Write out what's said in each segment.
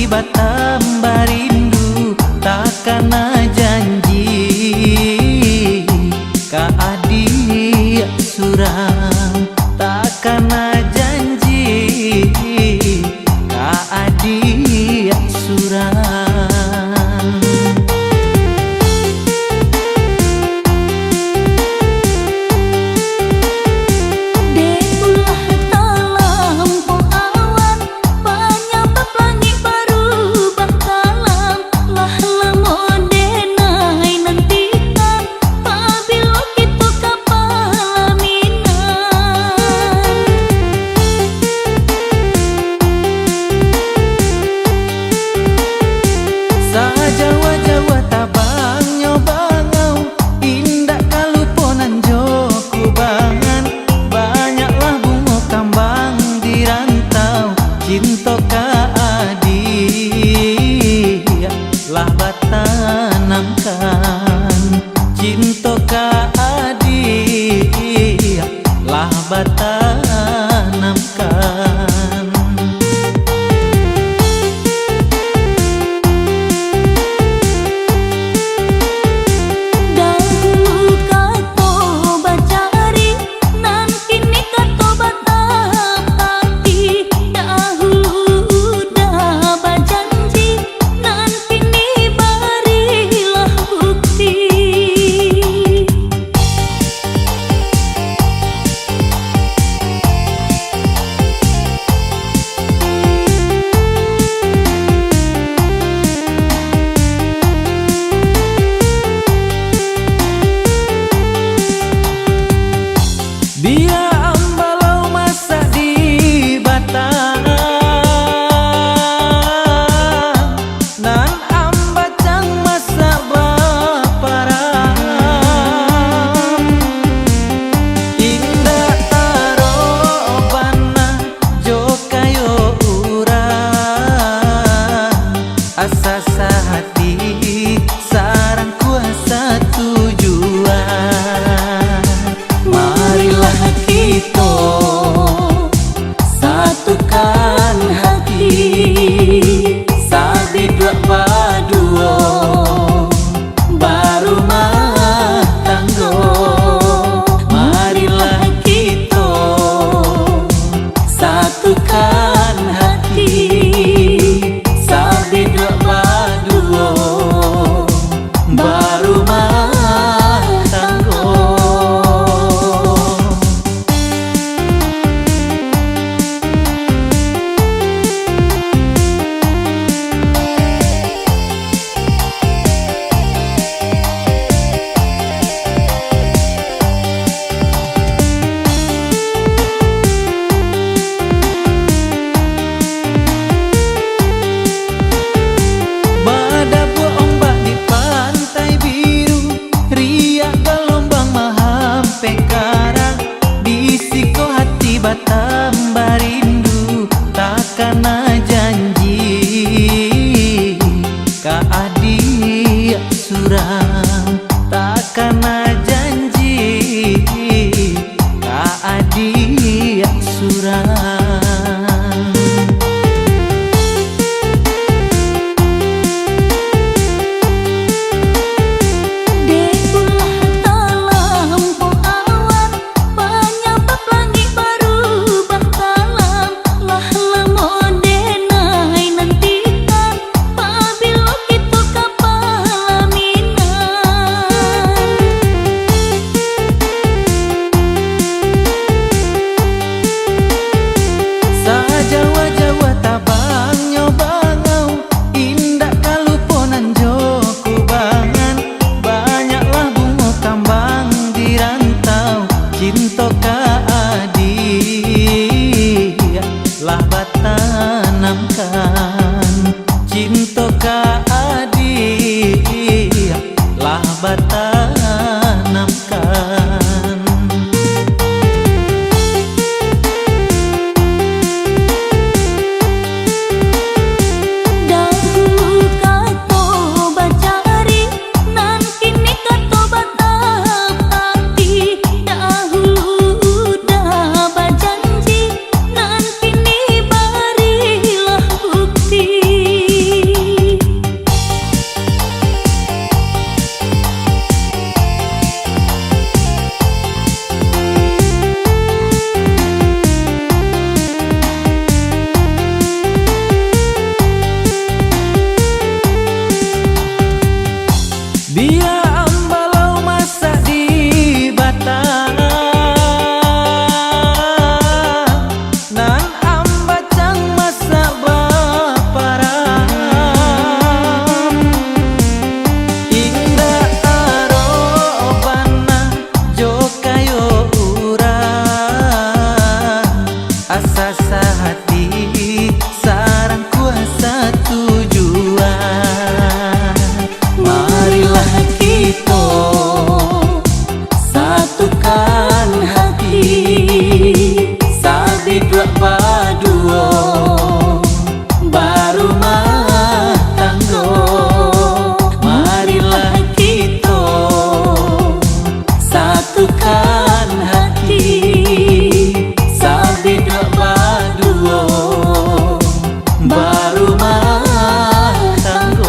batam barindu takana janji ka adi surang takana janji ka adi surang. Jawa-jawa tabang nyobangau indak kaluponan joku bangan banyaklah bunga kambang dirantau cinta ka adi lah batanamkan cinta ka adi lah batanamkan. rumah tangga.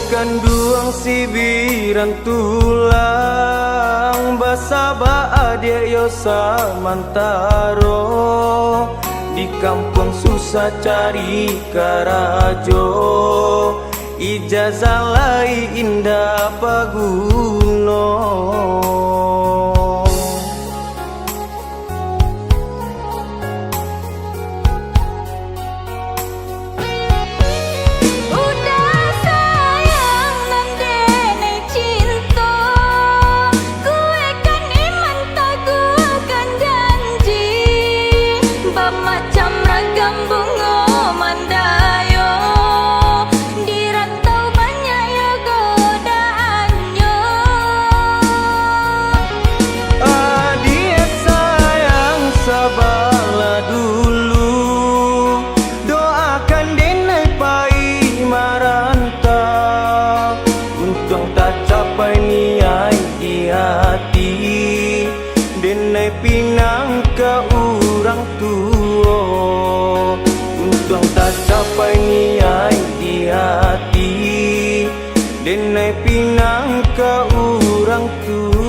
Kanduang sibiran tulang basaba adia yosa mantaro di kampung susah cari karajo ijazah lai indah paguno. Pinang ke orang tua untung tak capai niat di hati denai pinang ke orang tua.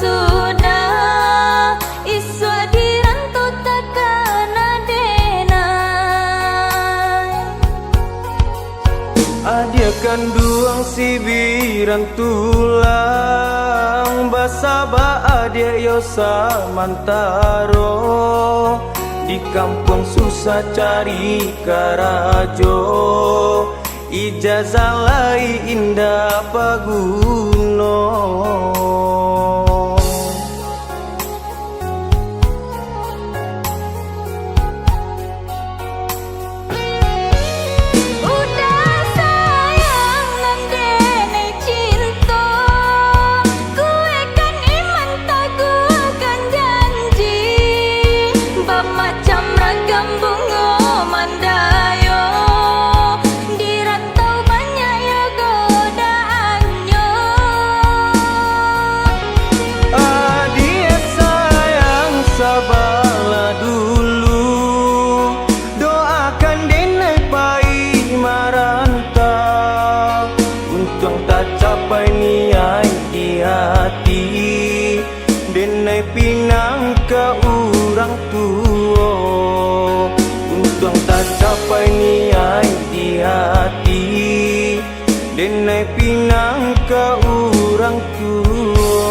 Sudah iswa dirantau takkan adenai Adia kanduang sibiran tulang basaba adia yosa mantaro di kampung susah cari karajo ijazah lai indah paguno. denai pinang ke urang tua.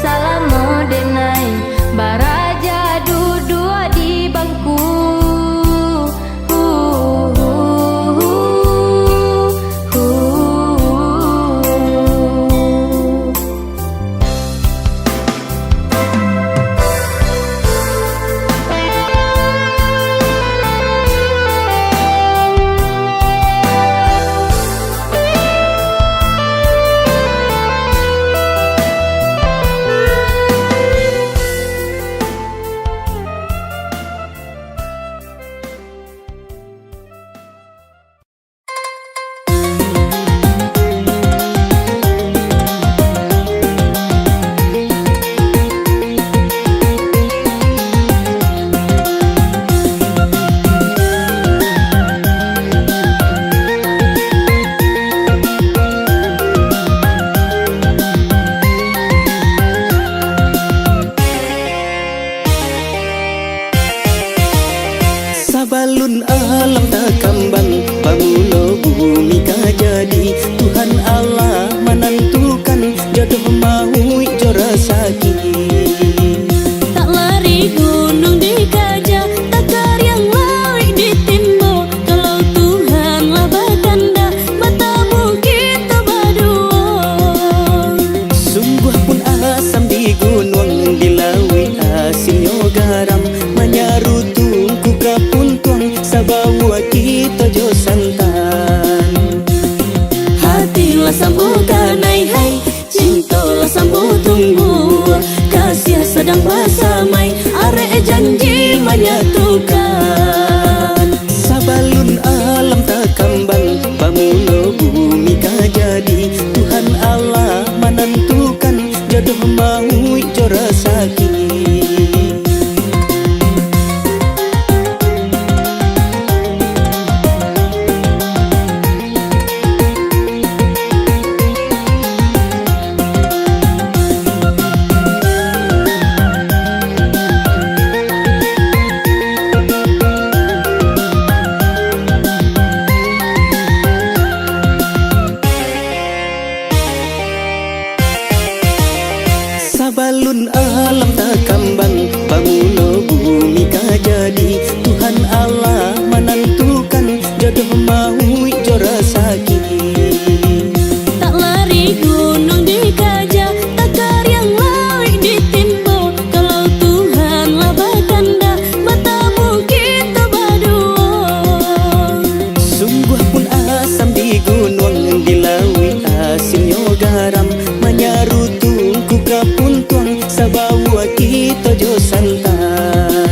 Salam modern sakit. Tak lari gunung dikajak, takar yang lawik ditimbo. Kalau Tuhan labah kanda, matamu kita berdua. Sungguh pun asam di gunung, di lawi asinyo garam. Manyarutung ku kapuntuang, sabawa kita jo santan. Hatilah sambukan hai hai, cintalah sambut tunggu. Kasih sedang bersamai, arek janji menyatukan. Sabalun alam tak kambang, pamulo bumi kajadi. Tuhan Allah menentukan, jodoh mau jora sakit. Sabalun alam tak kambang, pamulo bumi kajadi. Tuhan Allah menentukan, jodoh mau jora sakit. Tak lari gunung dikajak, takar yang lawik ditimbo. Kalau Tuhan labah kanda, matamu kita berdua. Sungguh pun asam di gunung, di lawi asinyo garam. Manyarutung ku kapuntuang, sabawa kita jo santan.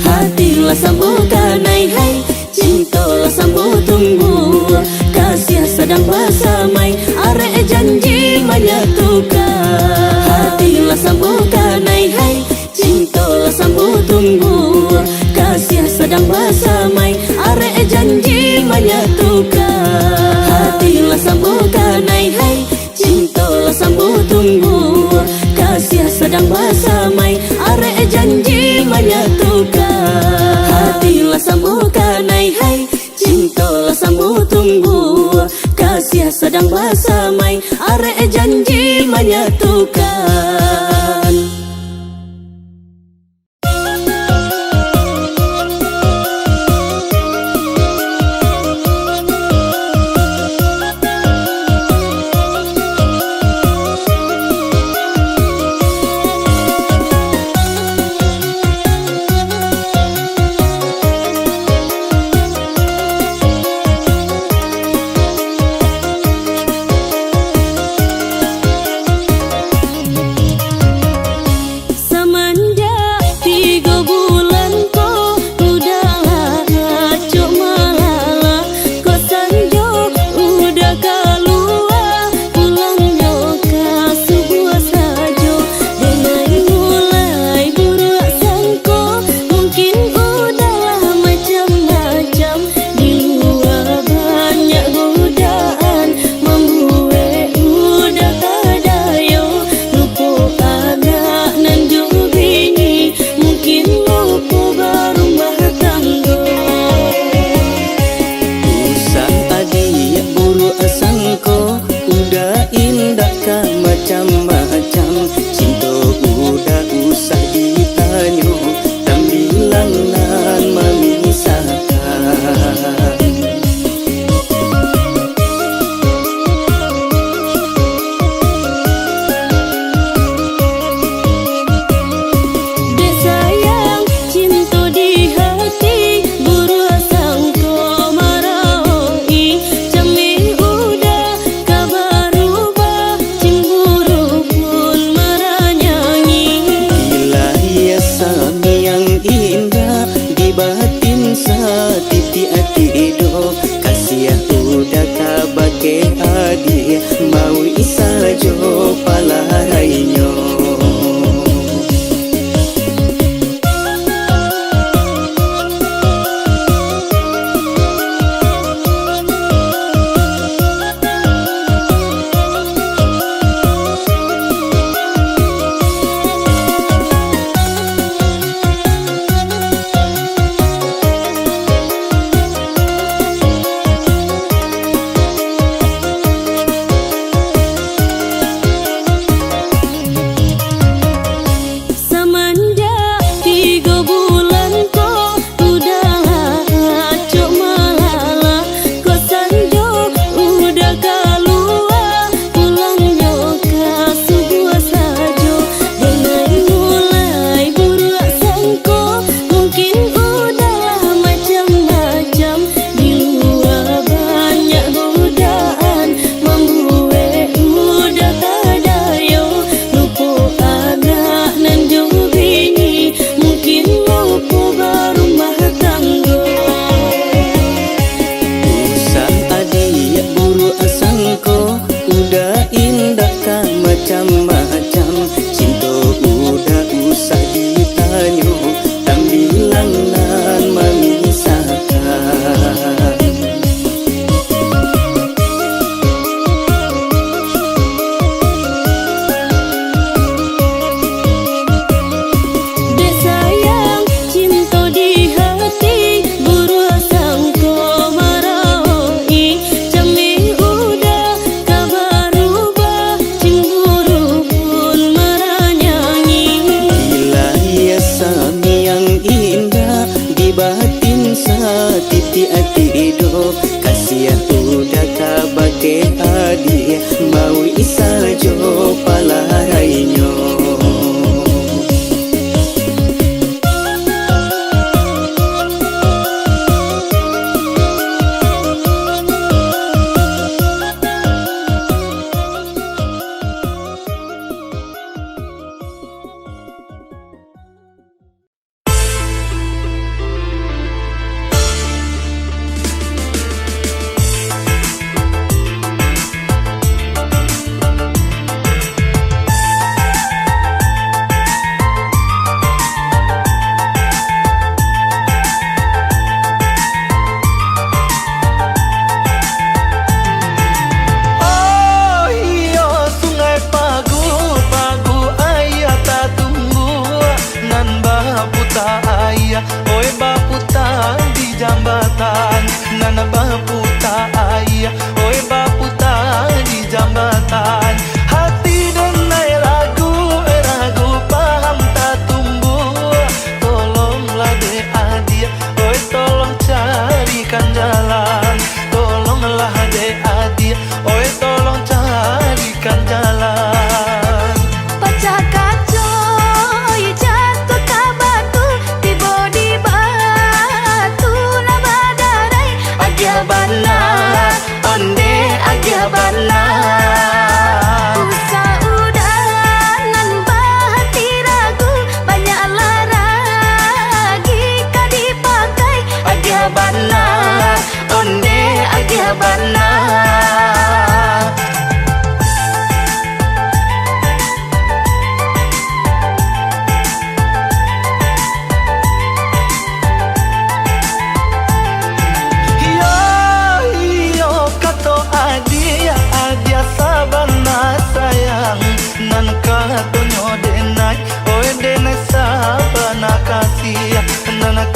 Hatilah sambukan hai hai, cintalah sambut tunggu. Kasih sedang bersamai, arek janji menyatukan. Hatilah sambukan hai hai, cintalah sambut tunggu. Kasih sedang bersamai, arek janji menyatukan. Hatilah sambukan hai hai, cintalah sambut tunggu. Kasih sedang bersamai, arek janji menyatukan. Hatilah sambukan hai hai, cintalah sambut tunggu. Kasih sedang bersamai, arek janji menyatukan.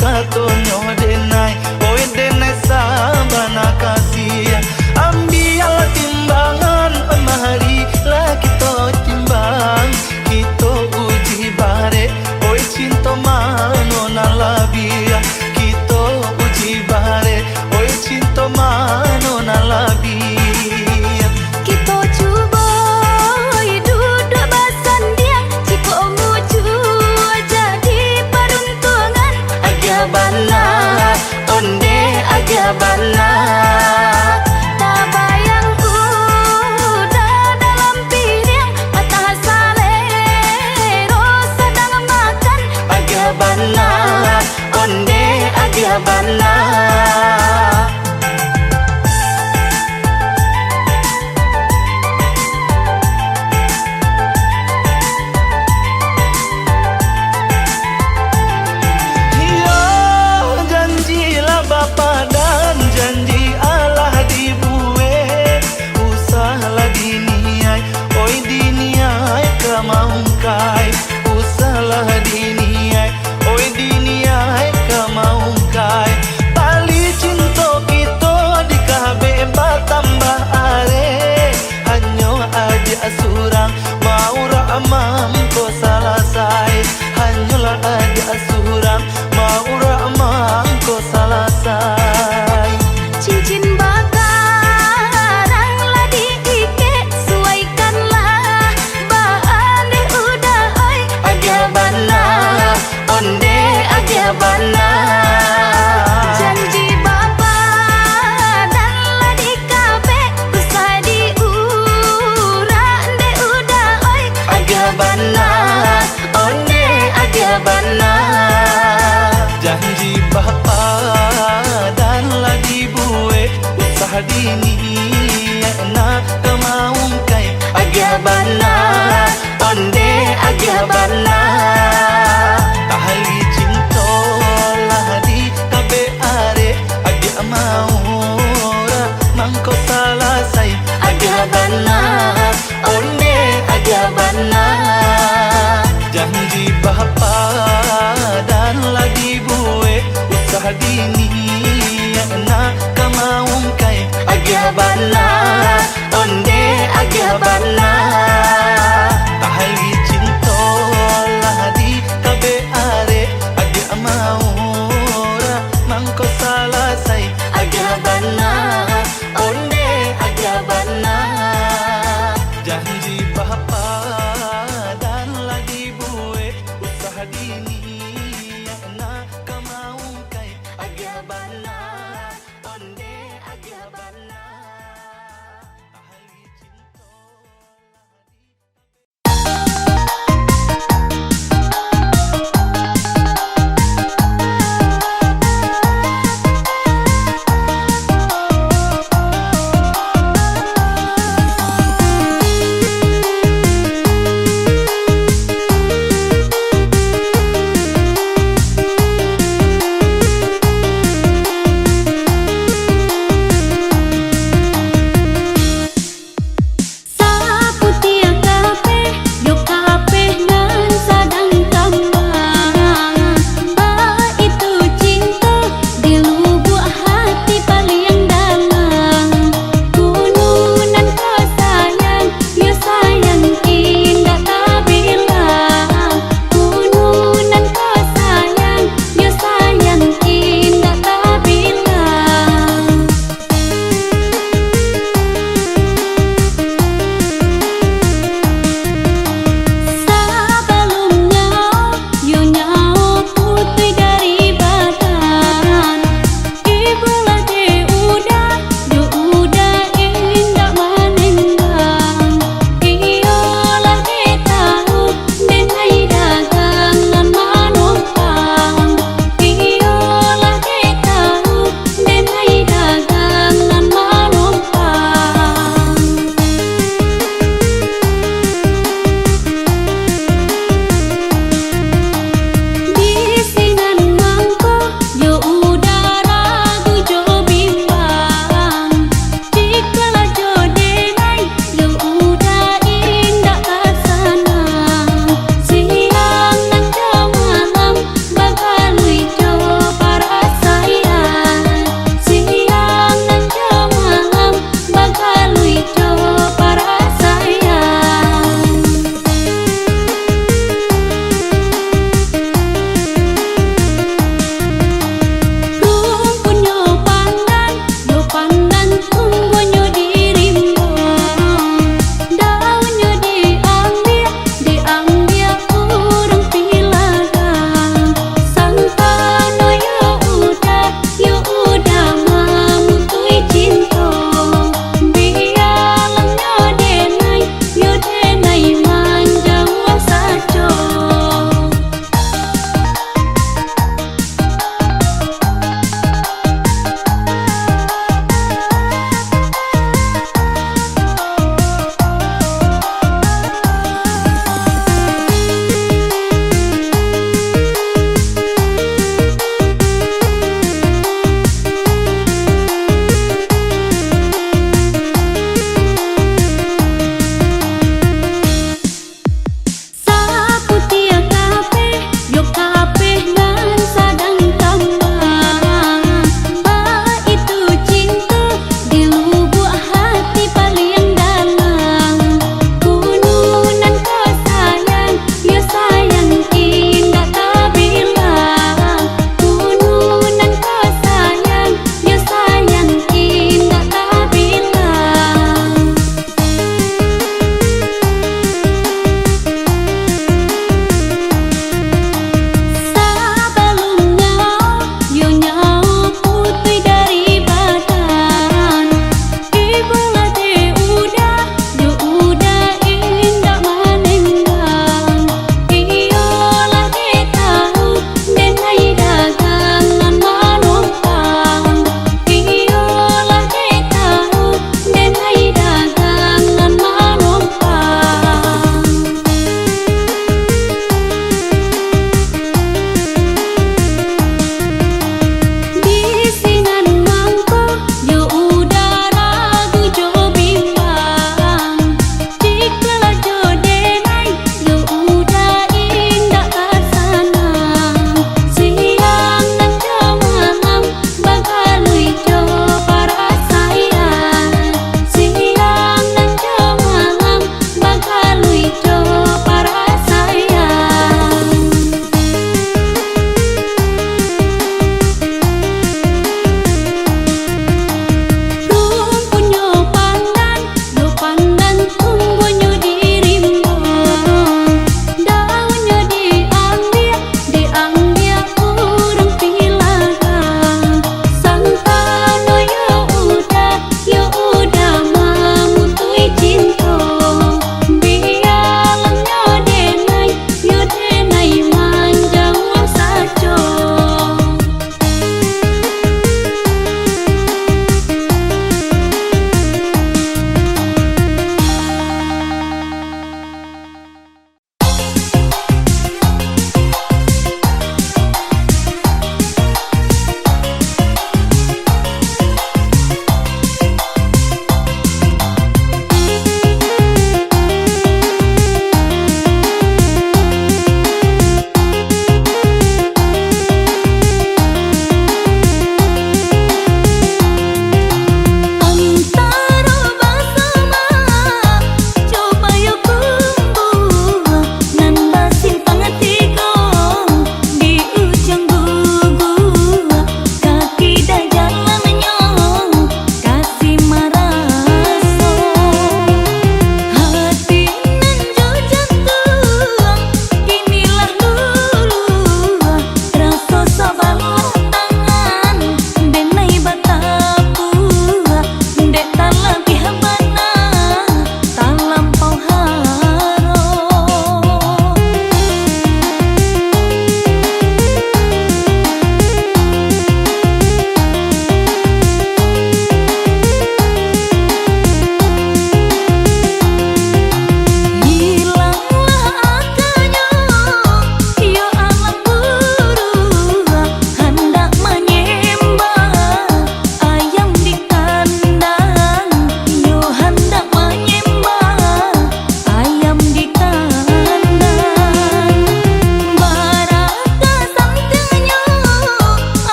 katonyo denai oi denai sabana kasih ambil timbangan pemahari lah kita timbang kita uji bare oi cinta mano nalabia kita uji bare oi cinta mano nalabia Kita cuba duduk bersendiang jika muju jadi peruntungan agabana onde agabana tak bayang udah dalam piring patah salero sedang makan agabana onde agabana usalah diniai oi diniai kamaungkai tali cinta kita di kabe batambah are hanyo aja surang mau ramam ko salasai hanyolah aja surang mau ramam ko salasai cincin bakaran lah diikat suaikanlah bahan deh udah oi agabana onde agabana janji bapa dan lah di kafe usah diurang deh udah oi agabana onde agabana janji bapa dan lah dibuat usaha dini na kemaungkai agabana onde agabana tahali cinta lah di kabe are agi amaura mangko salasai agabana onde agabana janji bapa dan lah dibuat usaha dini na kemaungkai agabana onde agabana tahali cinta lah di kabe are agi amaura mangko salasai agabana onde agabana janji bapa dan lah dibuat usaha dini na kemaungkai agabana onde agabana tahali cinta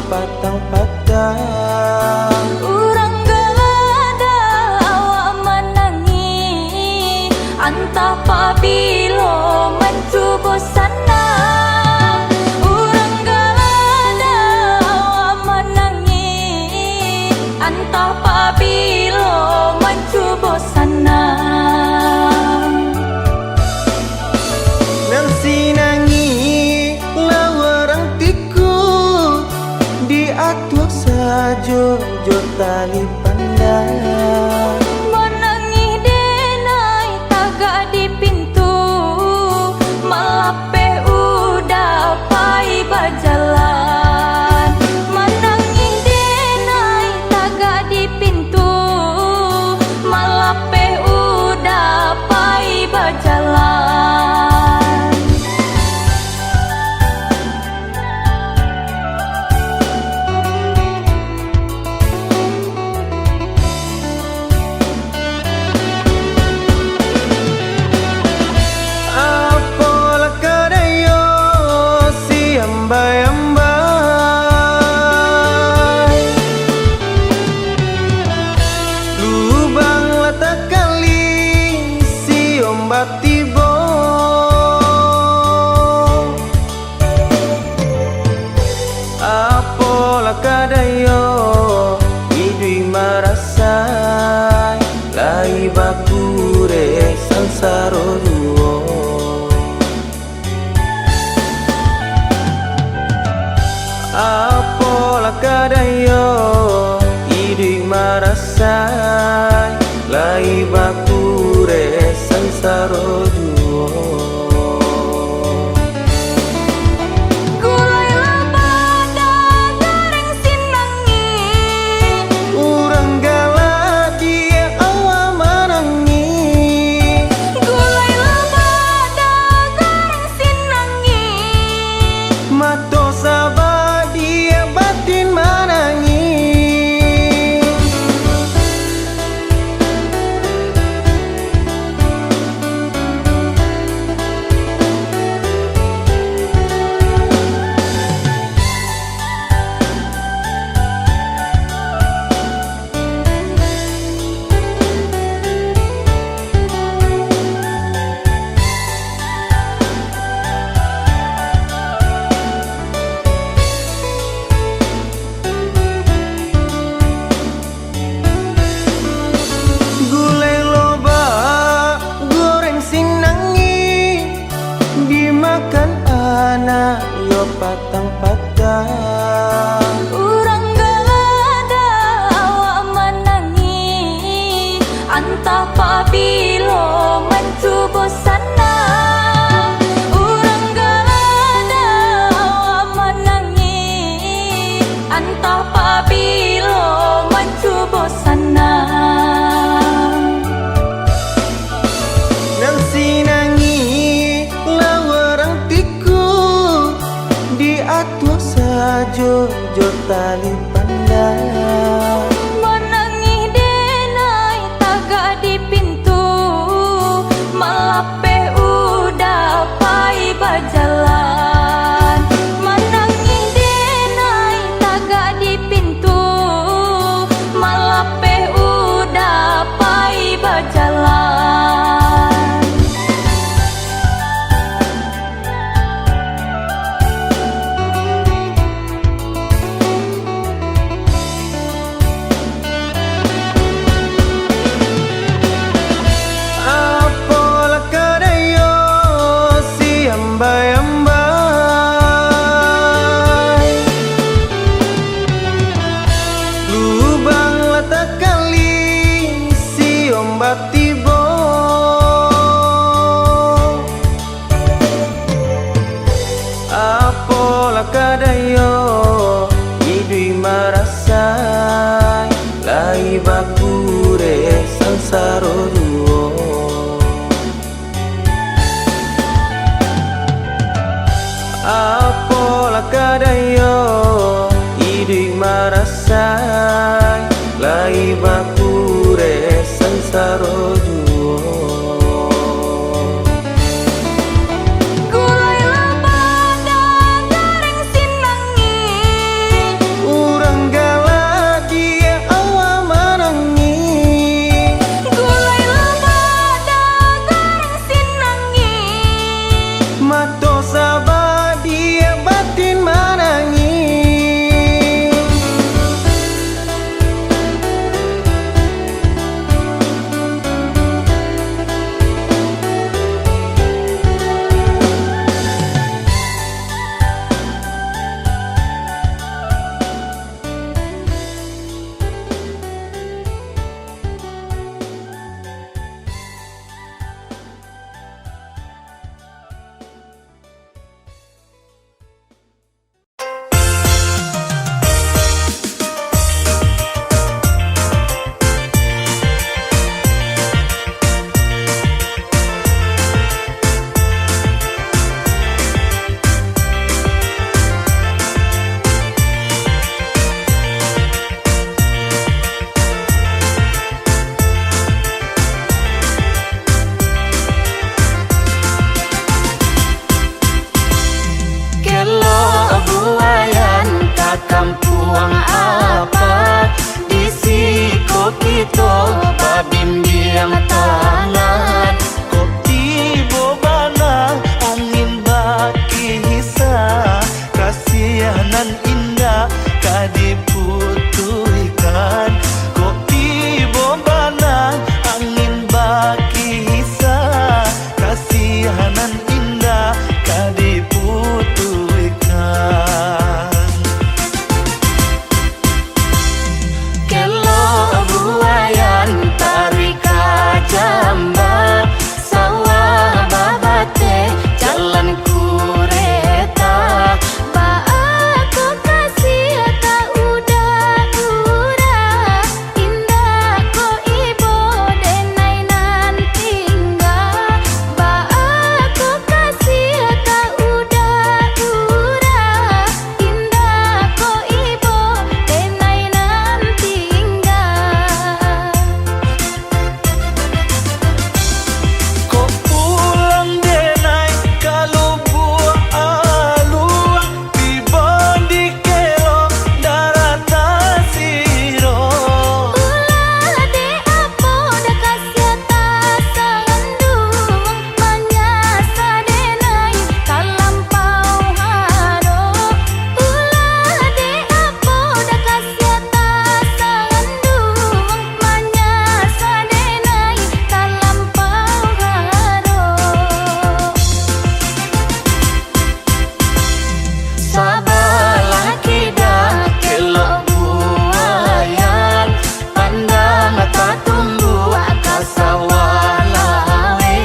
patang-patang. Urang galada awak menangi antah pabilo mencubo sana. Urang galada awak menangi antah pabilo mencubo sana. Nang sinangi lawarang tiku diatur sajo jo tali pandang. Menangi denai tagak di pintu malape udah pai berjalan. Menangi denai tagak di pintu malape udah pai berjalan. Apalah kadayo si ambai-ambai, lubang letak kali si ombak tibo. Apalah kadayo idui marasai lai bakure sansaro duo. Apalah kadayo idui marasai lai bakure sansaro duo. Gulai labada goreng sinangi Urang gala dia awak menangi. Gulai labada goreng sinangi Mato sabah dia batin menangi. Gulai loba goreng sinangi dimakan anak yo patang-patang. Urang galada awak menangi antah pabilo mencubo sana. Urang galada awak menangi antah pabilo mencubo sana. Nang sinangi lawarang tiku diatur sajo jo tali pandang. Menangi denai tagak di pintu malape udah pai berjalan. Menangi denai tagak di pintu malape udah pai berjalan. kadiputuikan. Ko ibo banang angin baki hisa, kasihanan indah kadiputuikan. Kelo buayan tarik jamba, sawah babate jalan kureta. Ba aku kasih tak udah indah ko ibo denai nan tinggal. Ba aku kasih tak udah indah ko ibo denai nan tinggal. Ko pulang denai kalau buah aluang, tiba di kelo darata siro. Ulah de apo da kasih tasa ngandung, manyasa denai kalampau haro. Ulah de apo da kasih tasa ngandung, manyasa denai kalampau haro. Sabalah kita kelo buayan, pandang mata tumbuh kasawah lawe.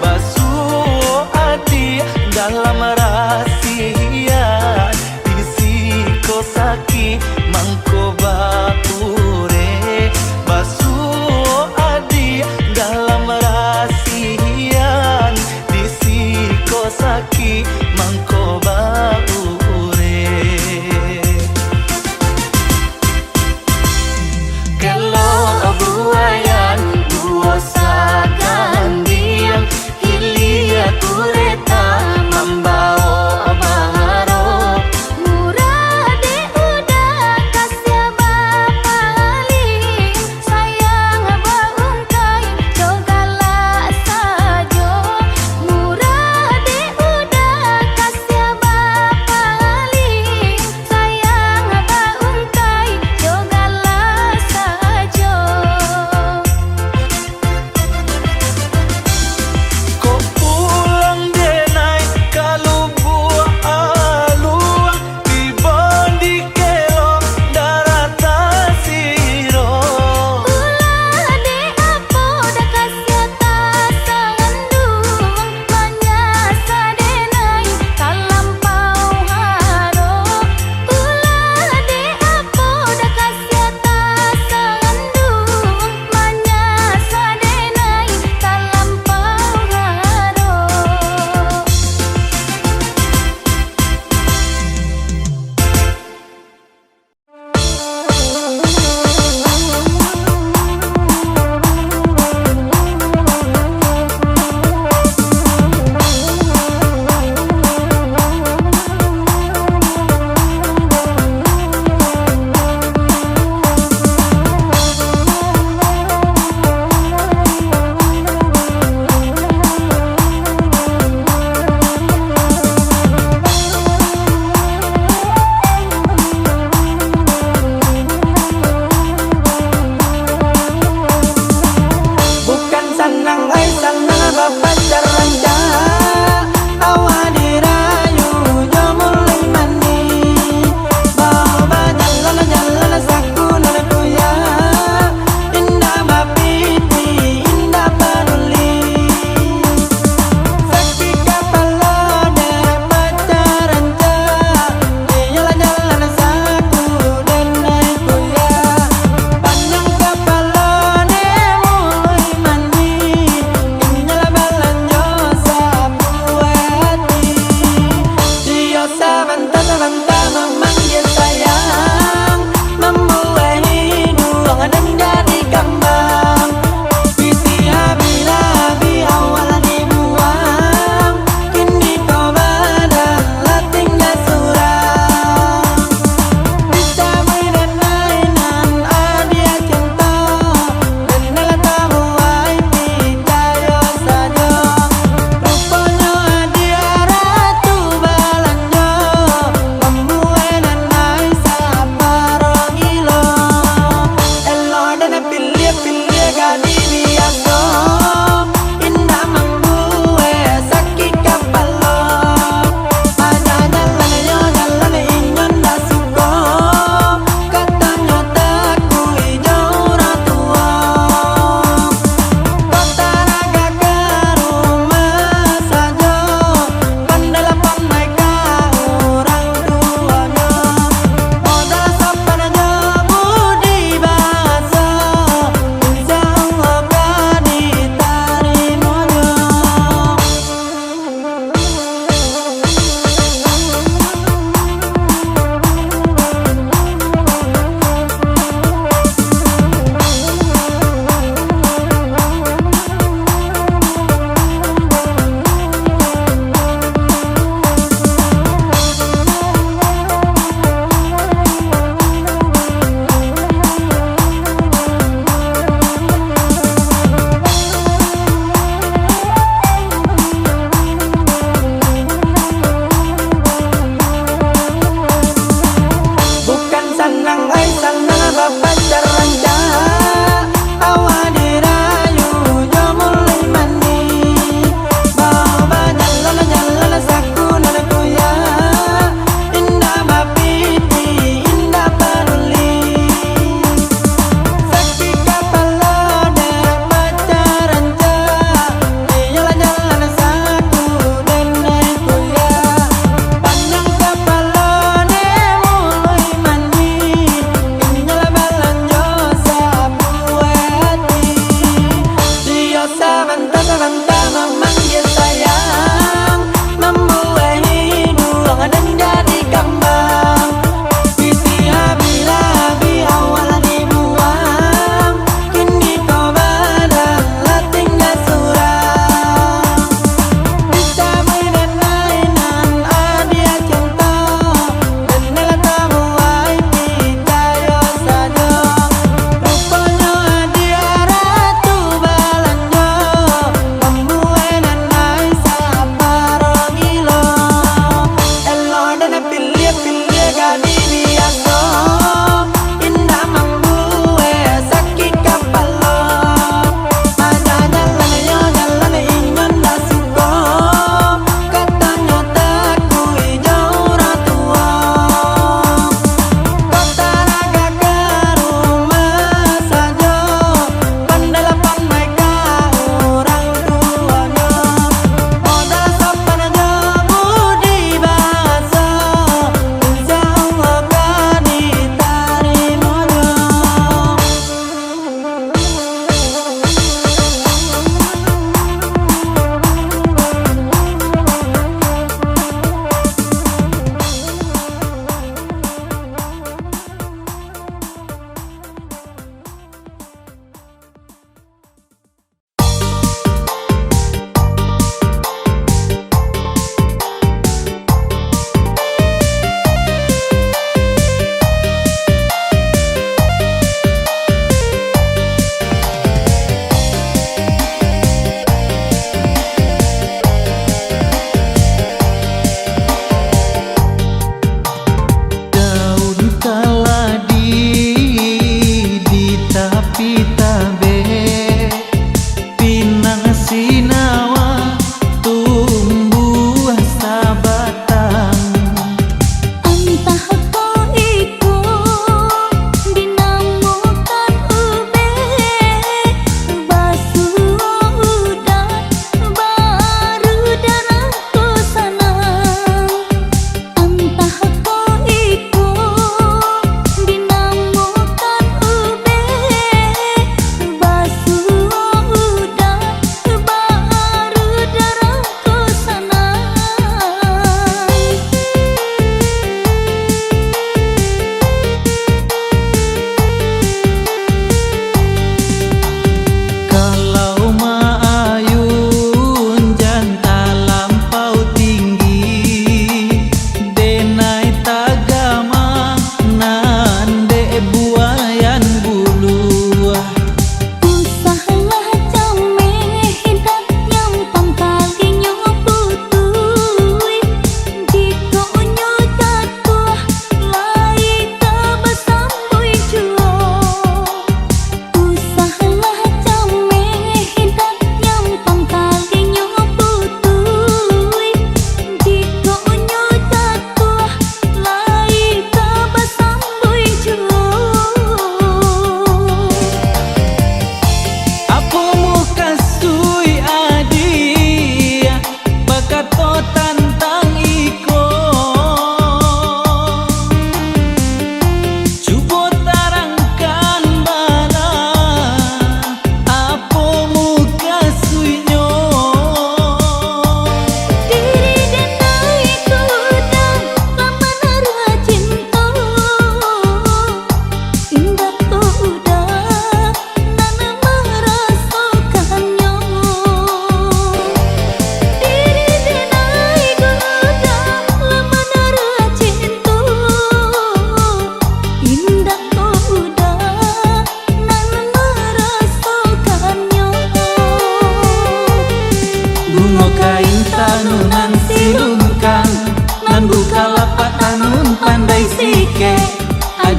Basuh hati dalam rahasia, disiko saki mangko baure. Basuh hati dalam rahasia, disiko saki mangko baure. Kelo buayan duo sagandiang, hilia kureta mambao baharo. Murah de udah kasih bapa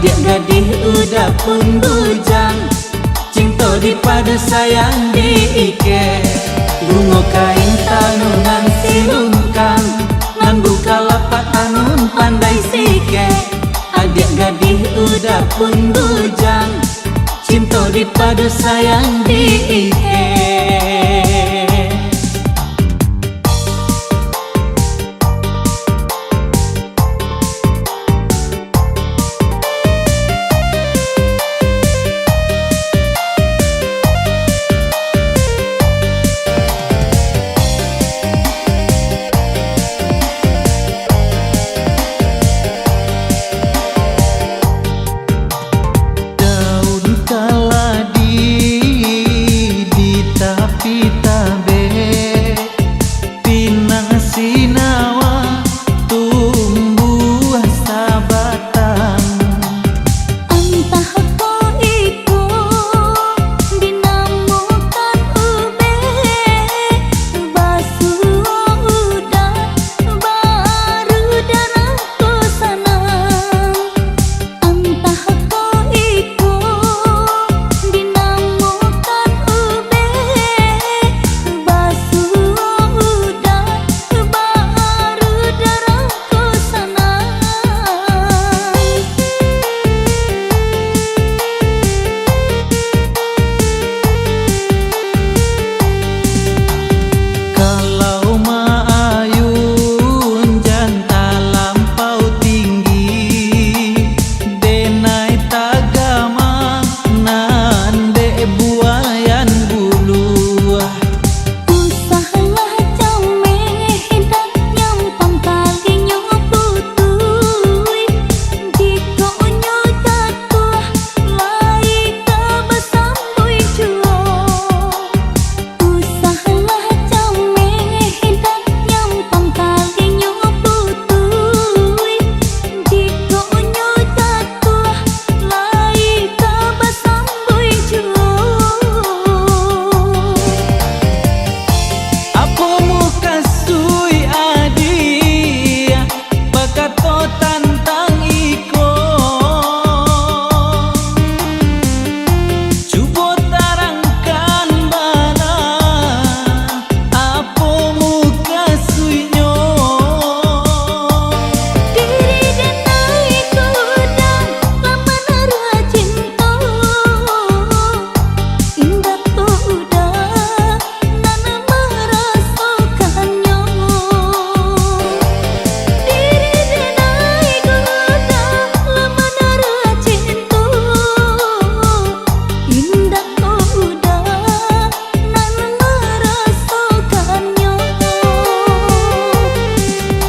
Adik gadis udah pun bujang, cinta dipadu sayang diike. Bunga kain tanunan silungkang, nan buka lapak tanun pandai sike. Adik gadis udah pun bujang, cinta dipadu sayang diike.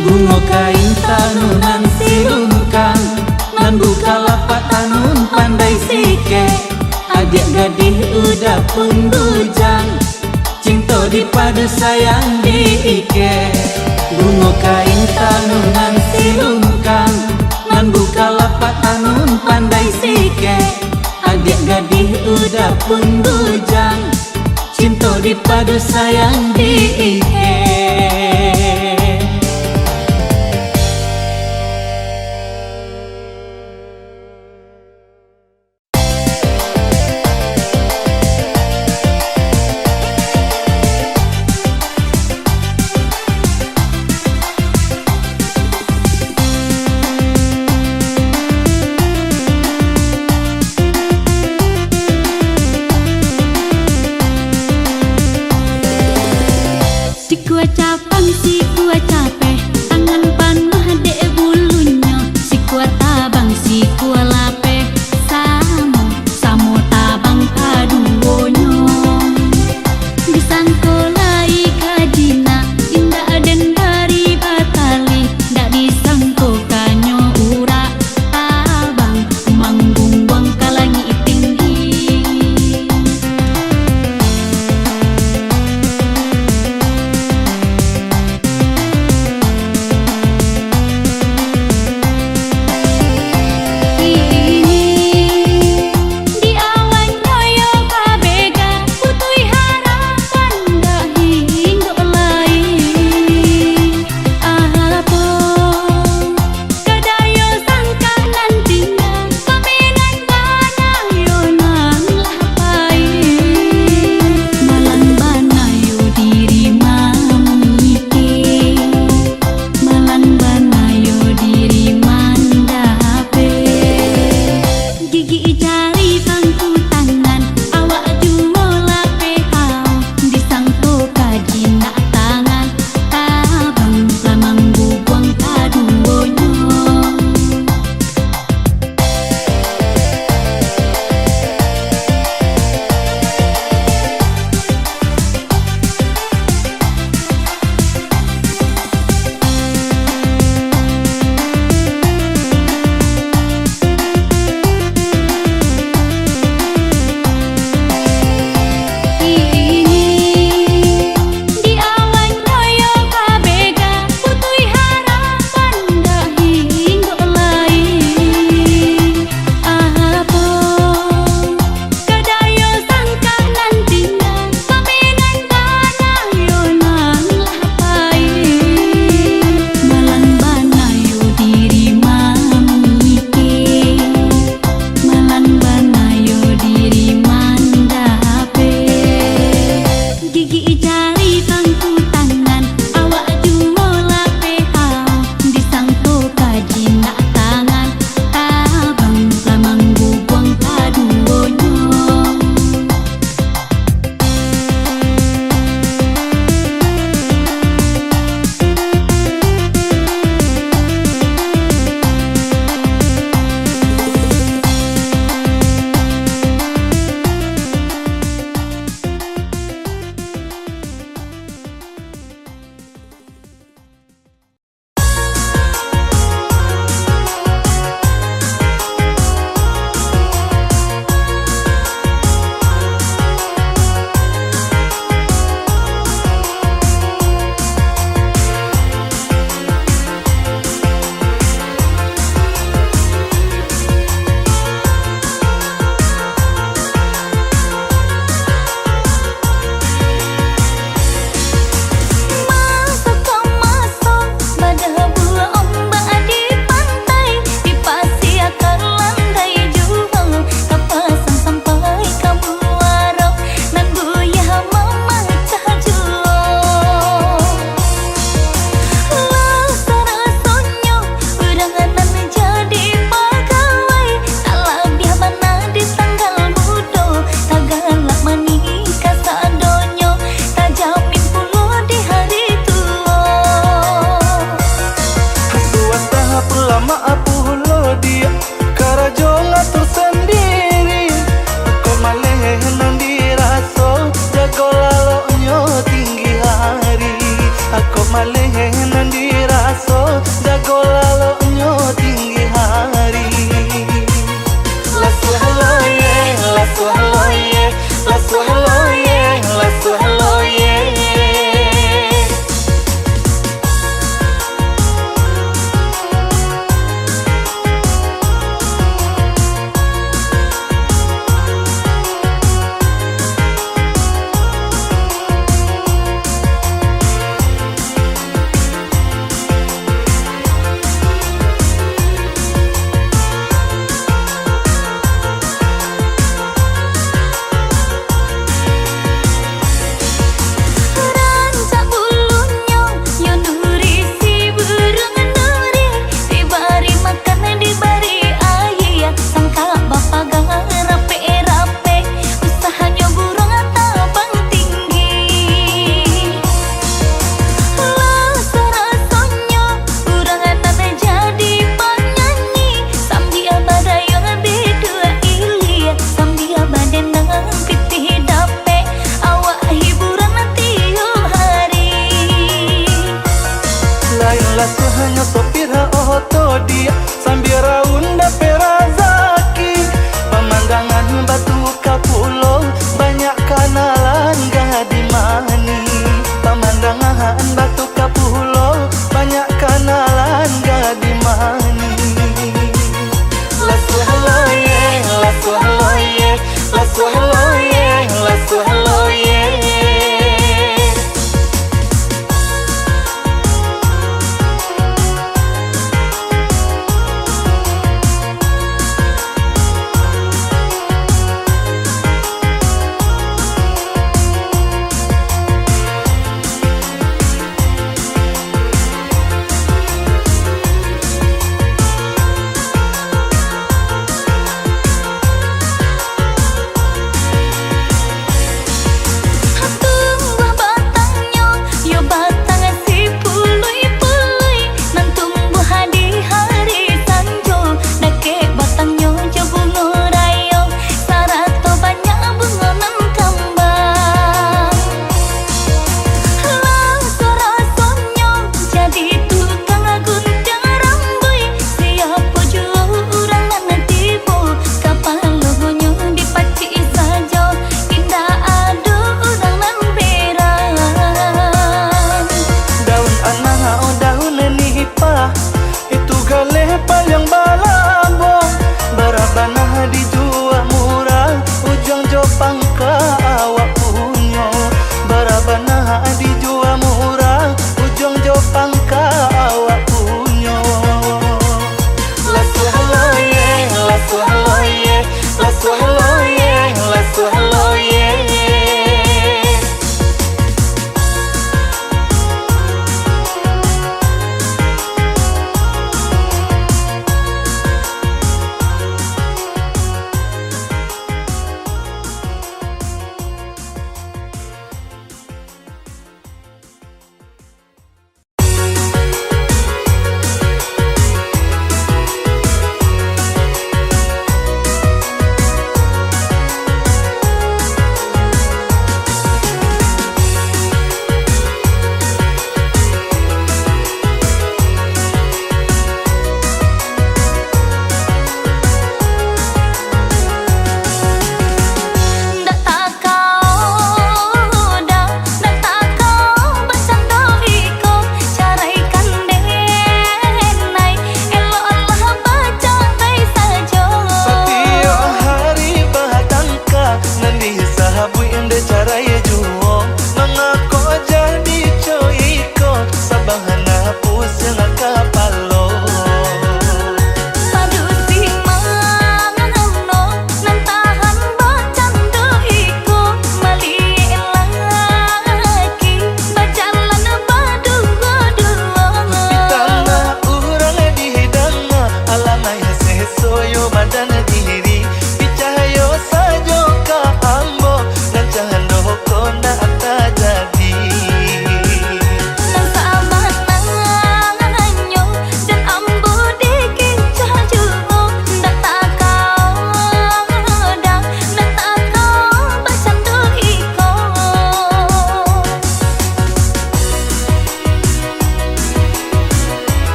Bunga kain tanunan silungkang, nan buka lapak tanun pandai sike. Adik gadis udah pun bujang, cinta dipadu sayang diike. Bunga kain tanunan silungkang, nan buka lapak tanun pandai sike. Adik gadis udah pun bujang, cinta dipadu sayang diike.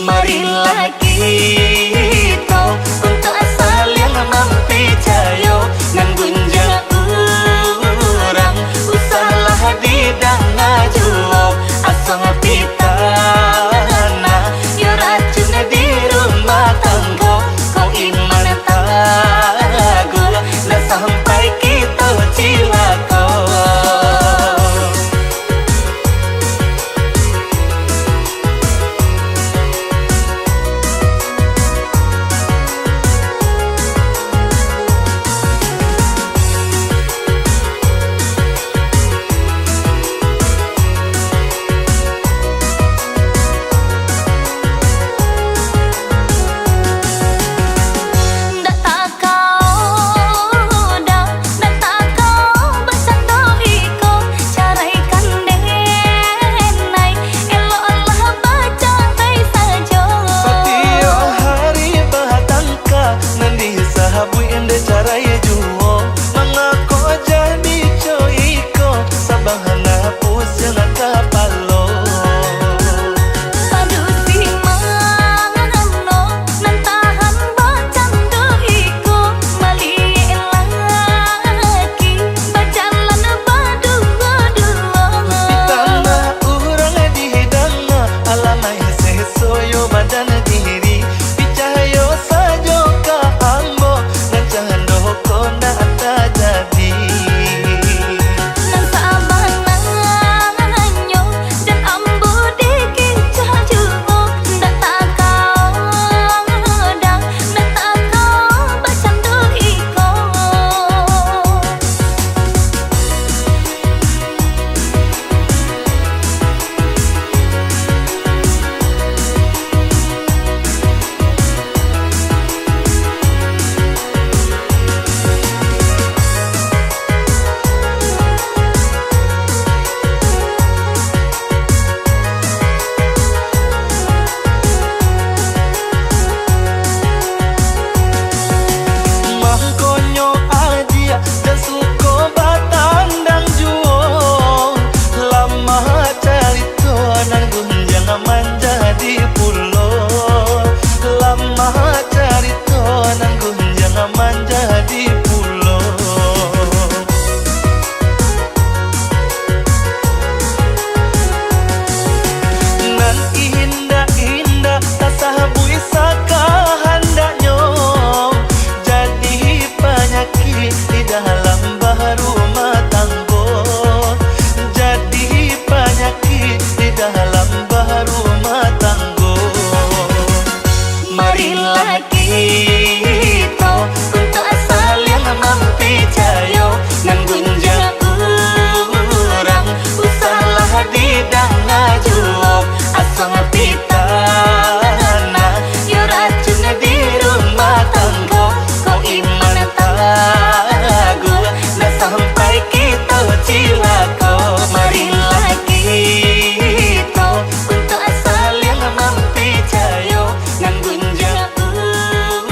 Marilah kita untuk asal yang mampi jayo nan gunjang urang usahlah di danga juo asal pitana yo racun di rumah tangga kau iman tagu nah sampai kita cilaka. Marilah kita untuk asal yang mampi jayo nan gunjang urang usahlah di danga juo asal pitana yo racun di rumah tangga kau iman tagu nah sampai kita cilaka. Marilah kita untuk asal yang mampi jayo nan gunjang urang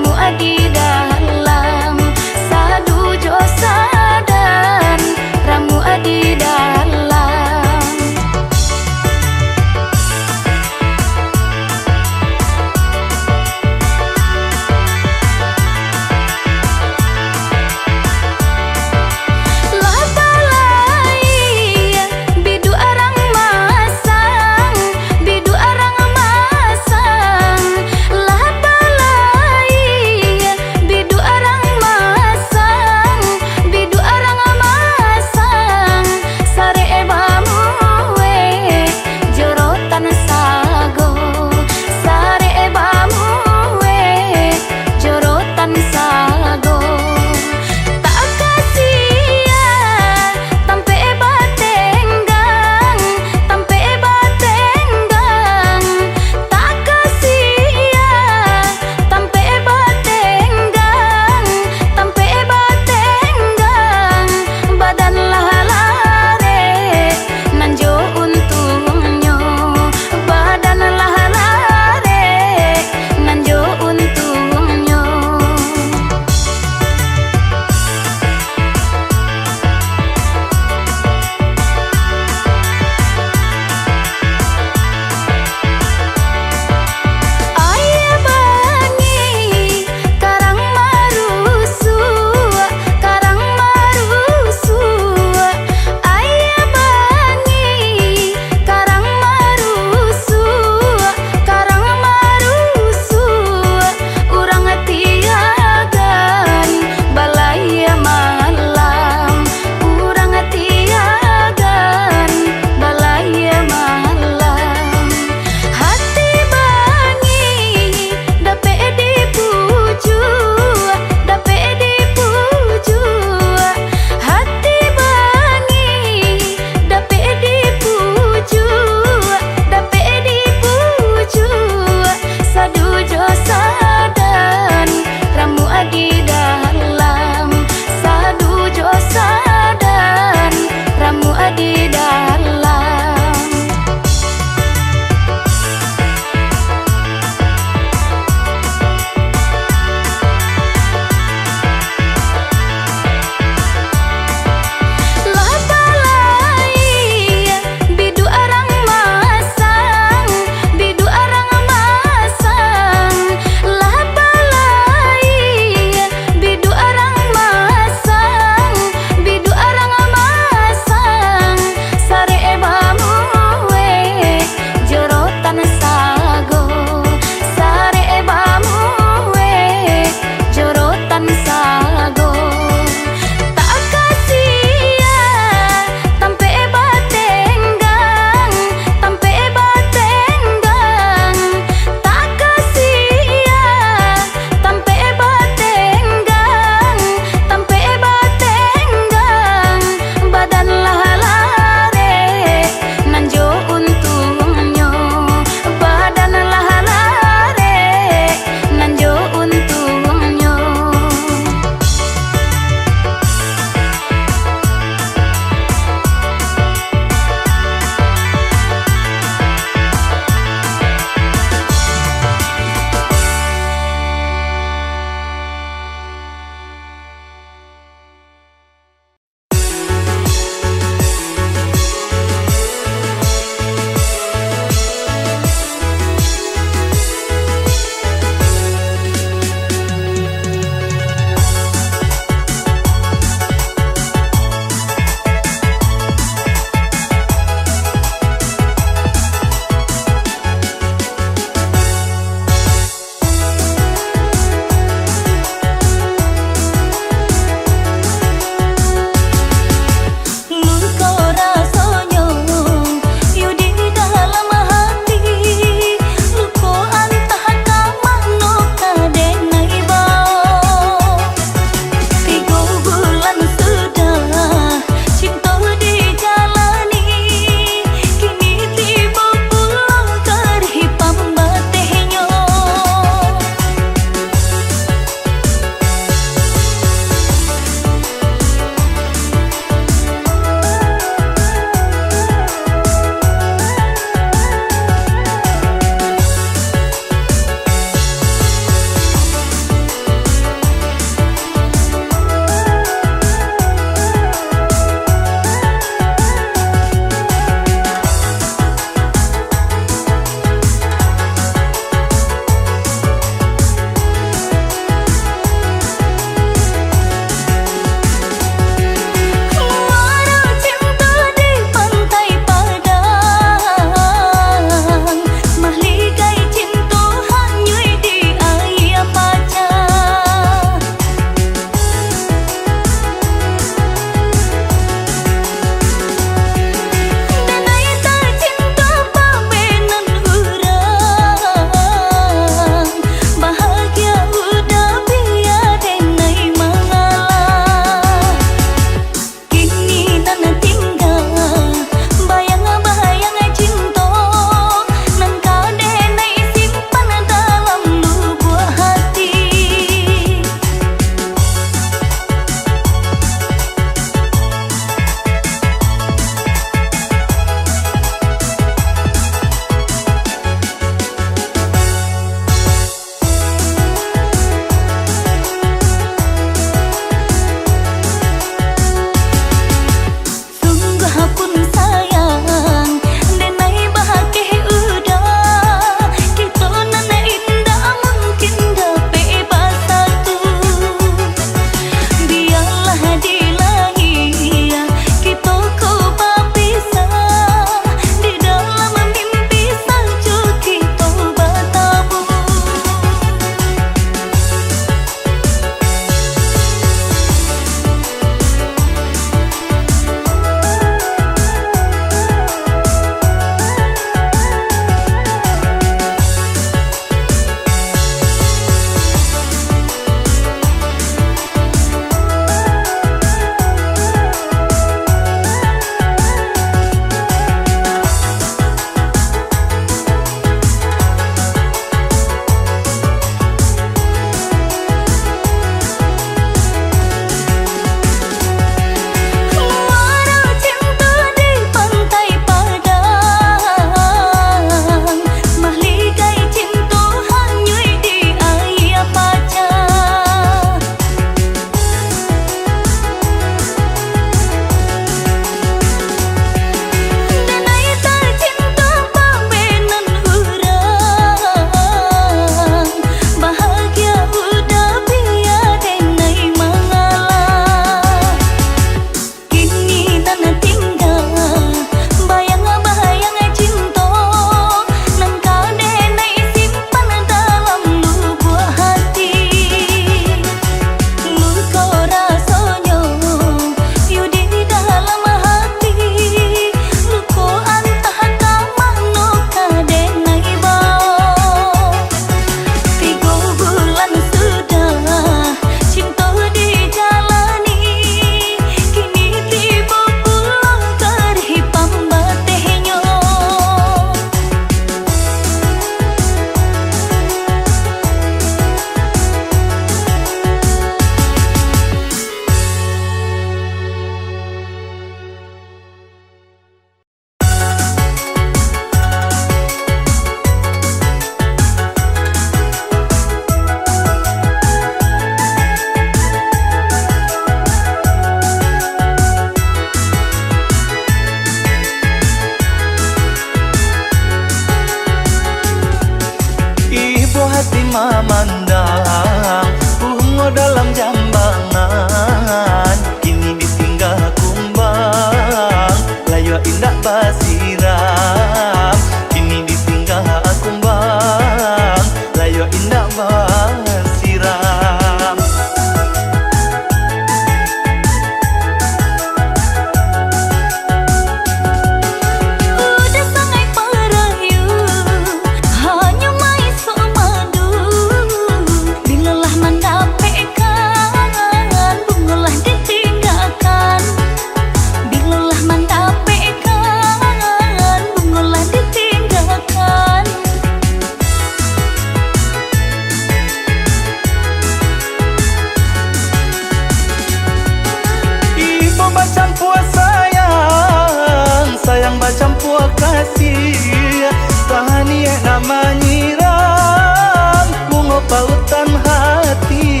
kasih Tahani nama nyiram bunga pautan hati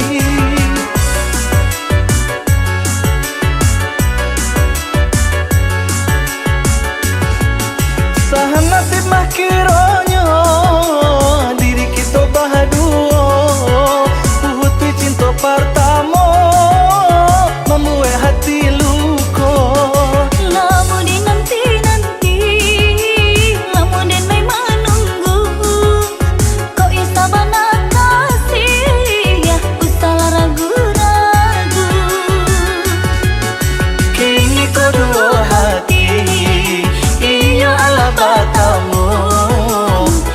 Sahan nasib mah kironyo diri kita bahaduo Puhuti cinta pertama membuat hati luko Lamun di nanti-nanti, lamun den may menunggu, kau isa bana kasih, ya usah ragu-ragu. Kini kedua hati iyo ala batamu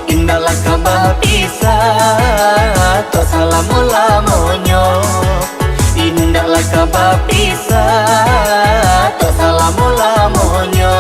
indahlah kabar pisah to salamu lamonyo indahlah kabar pisah to salamu lamonyo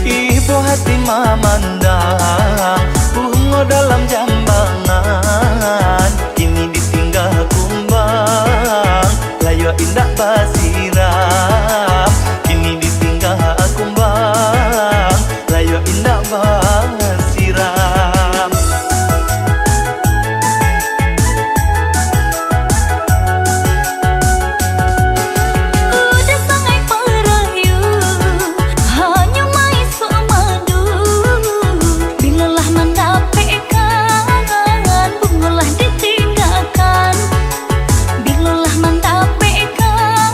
Ibu hati memandang bunga dalam jambangan Kini ditinggal kumbang layu indah basiram Kini ditinggal kumbang layu indah basiram Udah sangai perayu, hanya mai madu. Bilalah mendapatkan, bungalah ditinggalkan. Bilalah mendapatkan,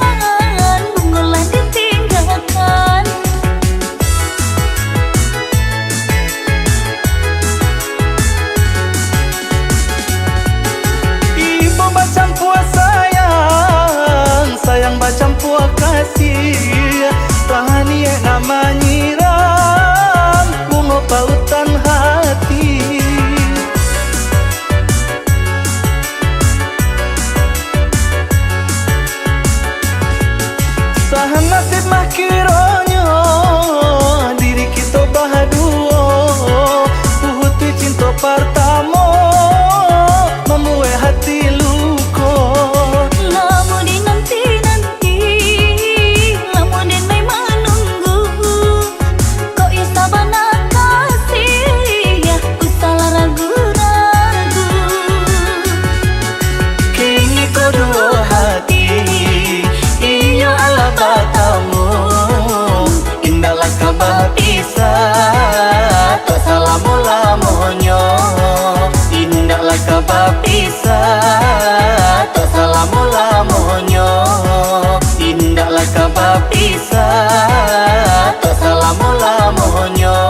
bungalah ditinggalkan. Ibu macam puas sayang, sayang macam puas kasih Tahani nama nyiram, bunga pautan hati Sahan nasib mah kironyo diri kita bahaduo Puhuti cinta pertama membuat hati luko Lamun di nanti-nanti, lamun den may menunggu, kau isa bana kasih, ya usah ragu-ragu. Kini kedua hati iyo ala batamu indahlah kabar pisah to salamu lamonyo indahlah kabar pisah to salamu lamonyo indahlah kabar pisah to salamu lamonyo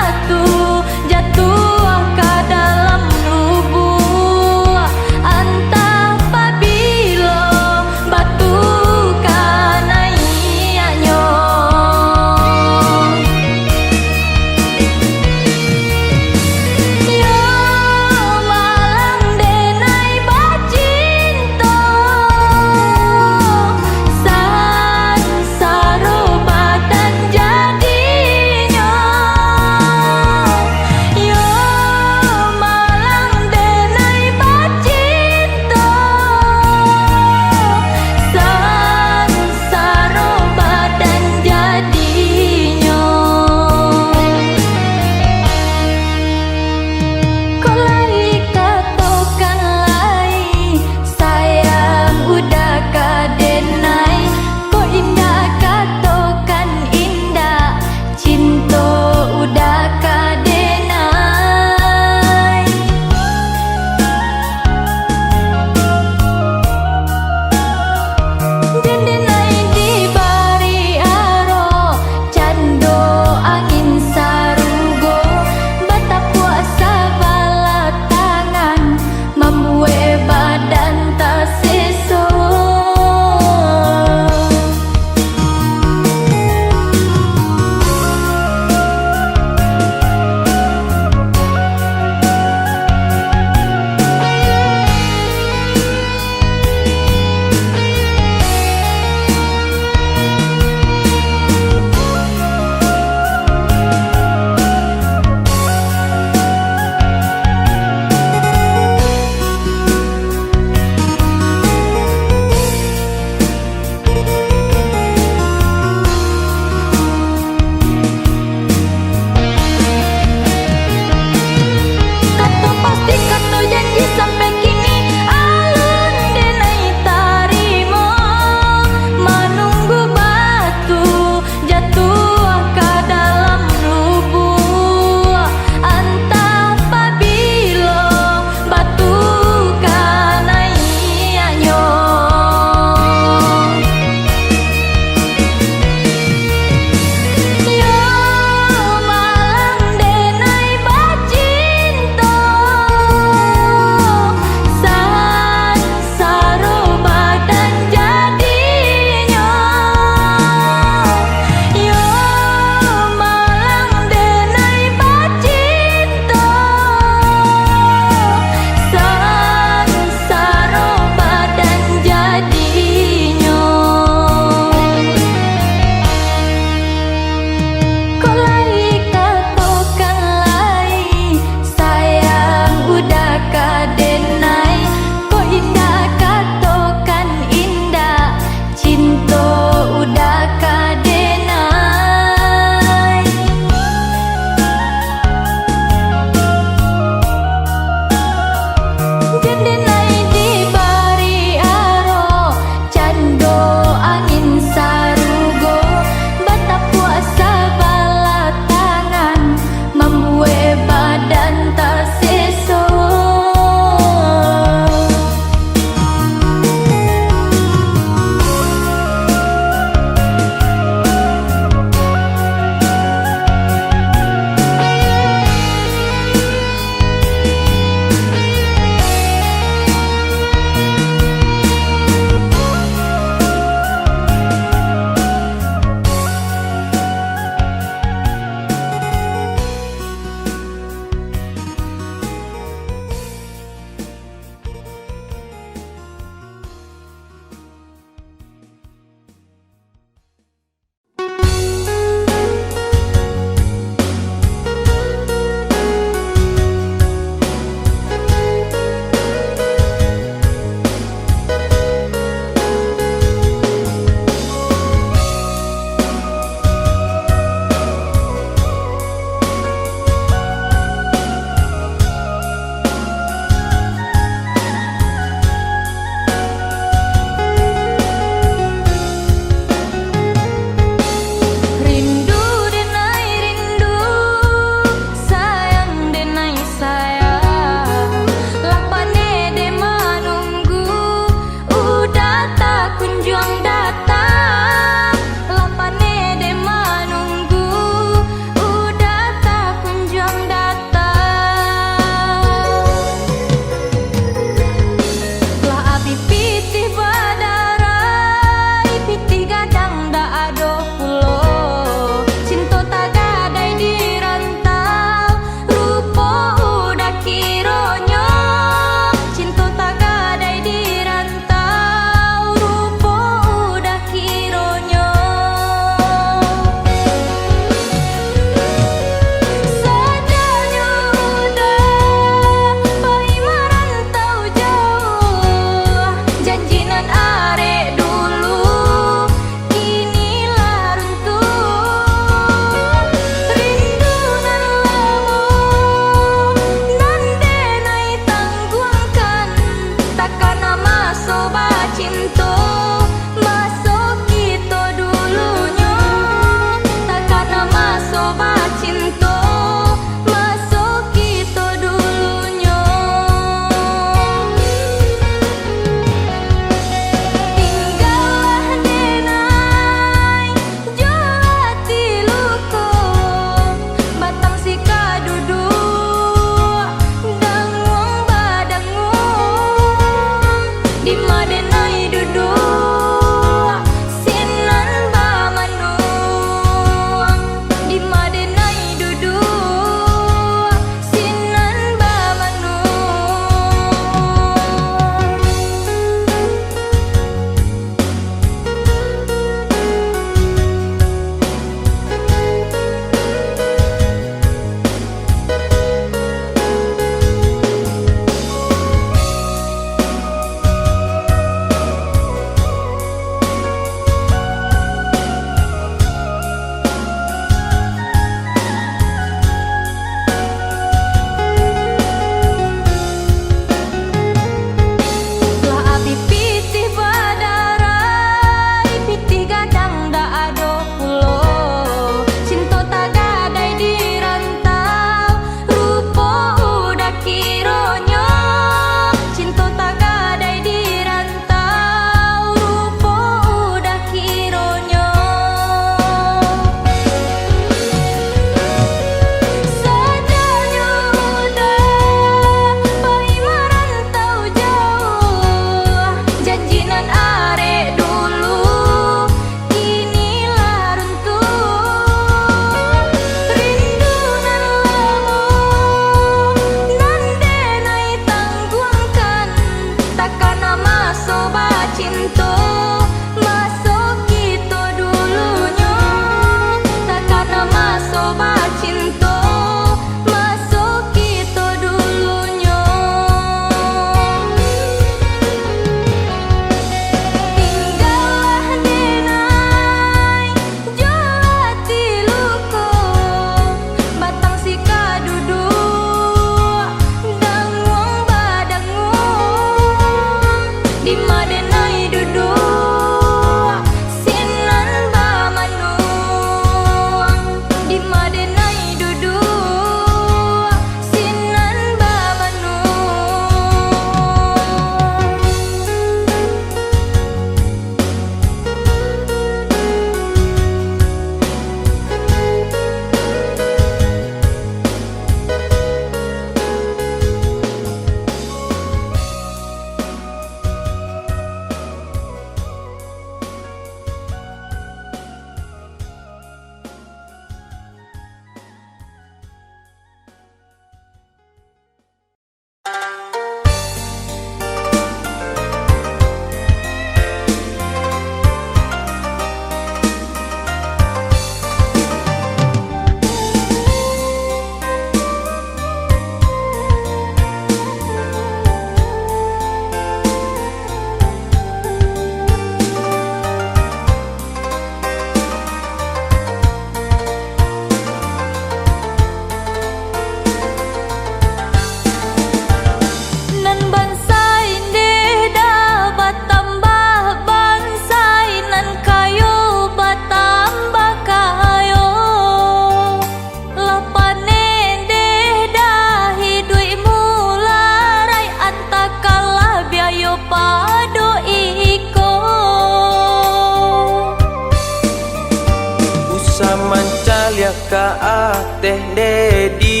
Mancalya ka ateh dedi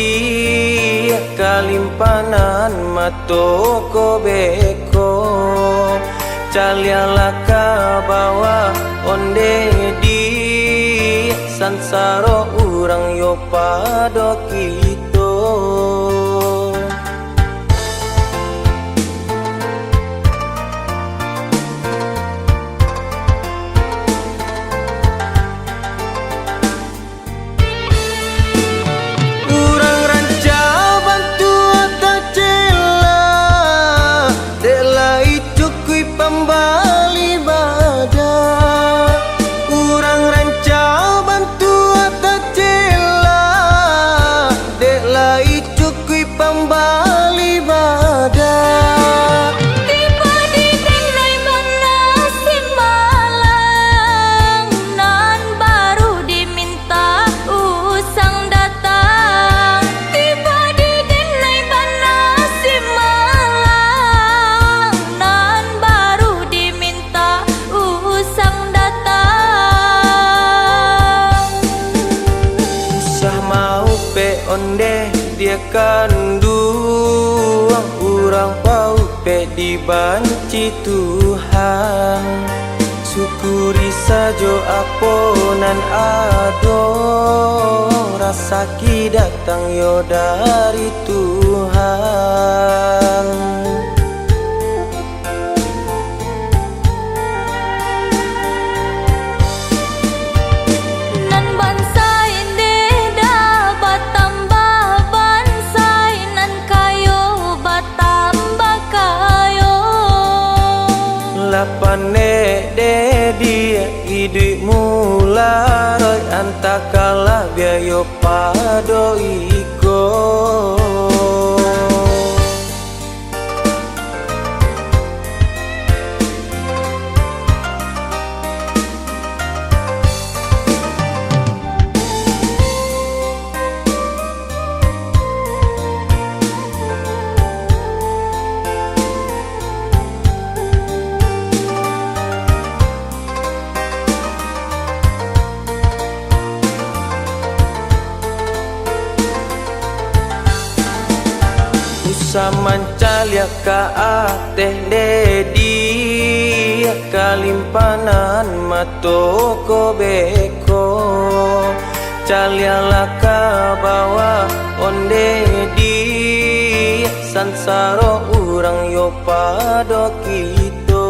kalimpanan matoko beko calya ka bawa onde di sansaro urang yo pado kito. Onde dia kandu urang pau pe dibanci Tuhan syukuri sajo aponan ado rasa ki datang yo dari Tuhan. Lapane de dia idui mula roy antakala biayo pado iko. Mancalya ka ateh dedi kalimpanan matoko beko calya ka bawa onde di sansaro urang yo pado kito.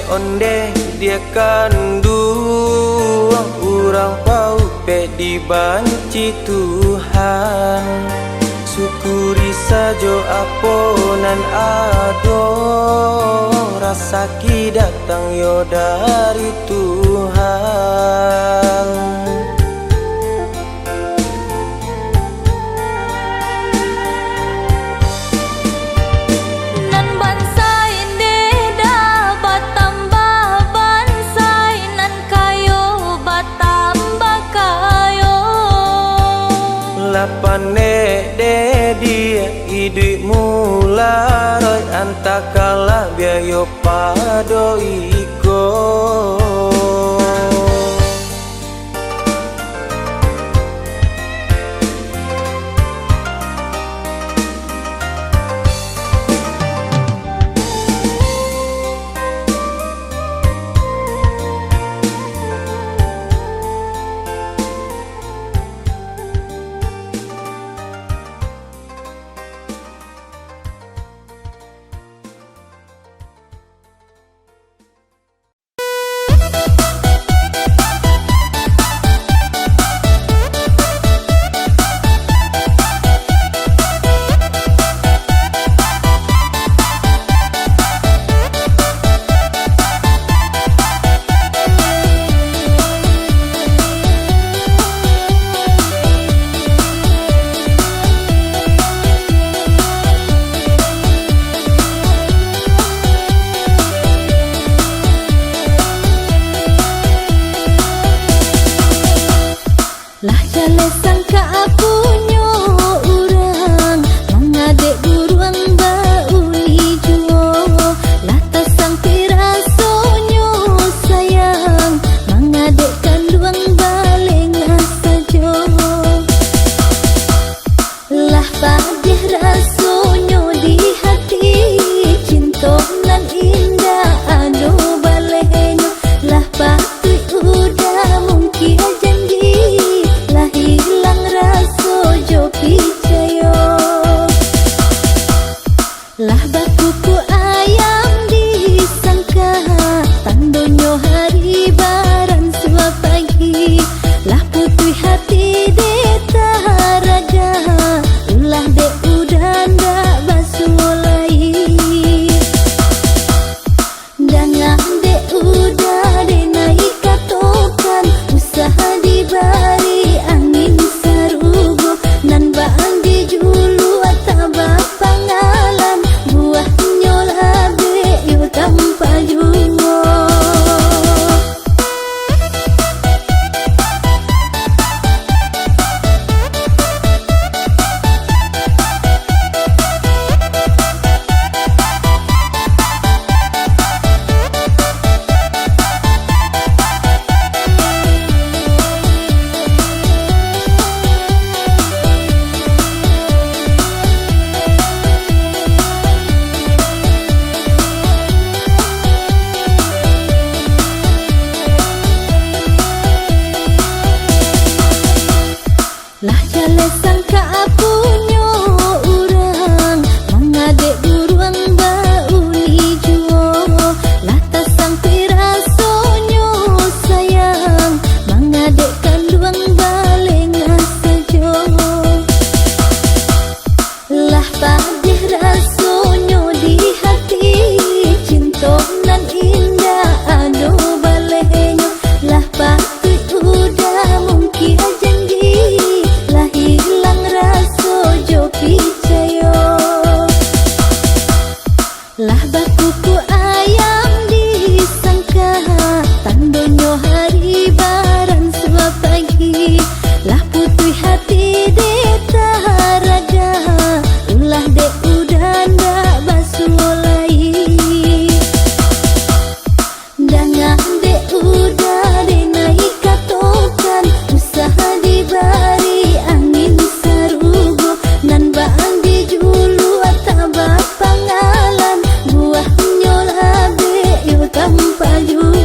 Onde dia kandu urang pau pe dibanci Tuhan syukuri sajo aponan ado rasa ki datang yo dari Tuhan. Lapane de dia idui mula roy antakala biayo pado iko. Lah jale sangka apunyo urang mengadek buruang bau hijau. Lah tasang pirasonyo sayang mengadek kanduang baleng sajo. Lah padih rasonyo di hati cinta nan indah anu balenyo. Lah patui udah mungkin janji lah hilang raso jo picayo. Lah bakuku ayam disangka tandonyo hari baran sua pagi. Lah putui hati deta raga ulah de udah ndak basulai. Jangan de udah de naik katokan usaha dibari angin sarugo nan baan dijulu ataba pangalan buah nyolabe yo tanpa juo. Lah jale sangka apunyo urang mengadek buruang bau hijau. Lah tasang pirasonyo sayang mengadek kanduang baleng sajo. Lah padih rasonyo di hati cinta nan indah anu balenyo. Lah patui udah mungkin janji lah hilang raso jo picayo. Lah bakuku ayam disangka tandonyo hari baran sua pagi. Lah putui hati deta raga ulah de udah ndak basulai. Jangan de udah de naik katokan usaha dibari angin sarugo nan baan dijulu ataba pangalan buah nyolabe yo tanpa juo.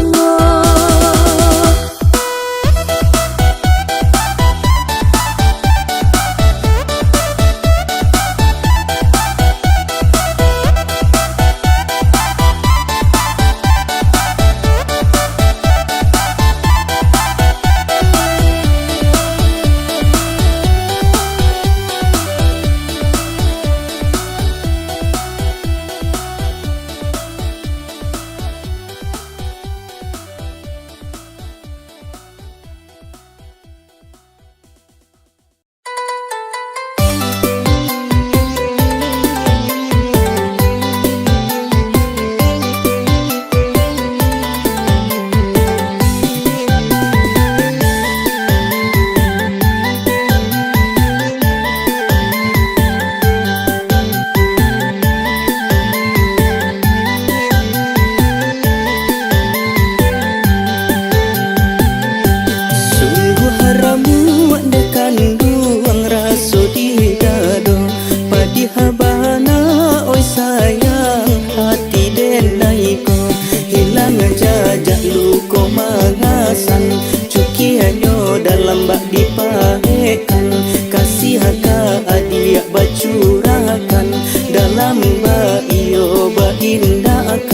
dalam bak dipahekan, kasih haka adia bacurakan, dalam bak iyo bak indahkan.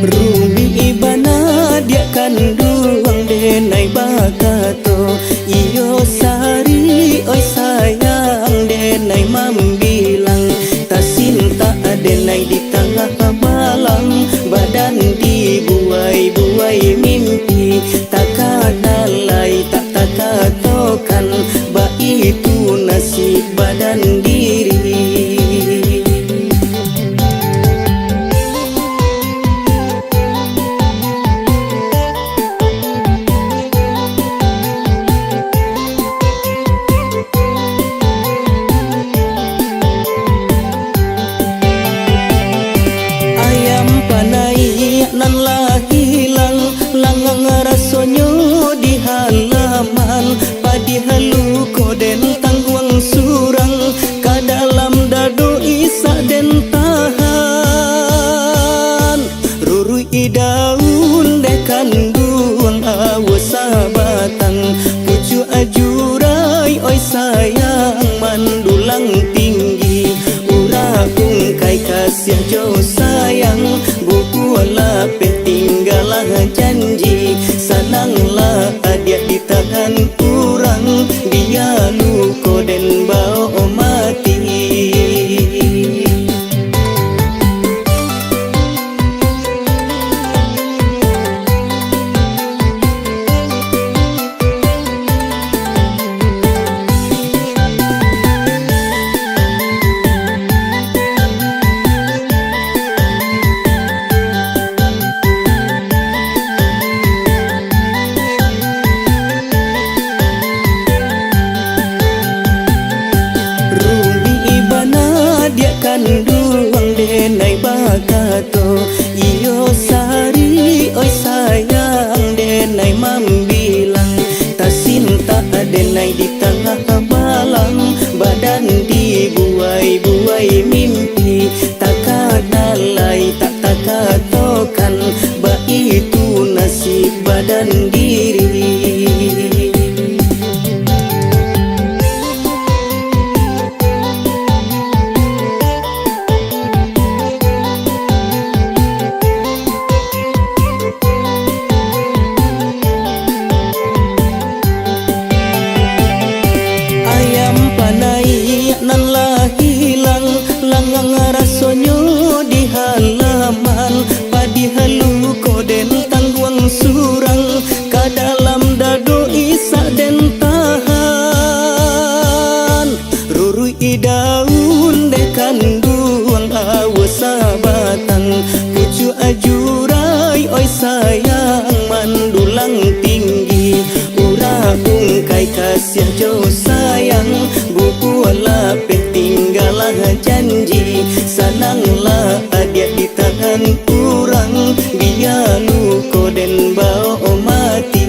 Rumi ibana dia kanduang denai bakato, iyo sari oi sayang denai mambilang, tasinta denai di tengah malam, badan dibuai-buai mimpi, takadalai tak takatokan, ba itu nasib badan diri. tangan kurang, dia luko den bau mati. Kanduang denai bakato iyo sari oi sayang denai mambilang tasinta denai di tengah malam badan dibuai-buai mimpi takadalai tak takatokan ba itu nasib badan diri. Rasonyo di halaman padi halu koden tangguang surang ka dalam dado isa den tahan rurui daun de kanduang awasa batang pucu ajurai oi sayang mandulang tinggi ura ungkai kasih jauh sayang buku lapet tinggalah janji sananglah adia di tangan kurang dia luko den bau mati.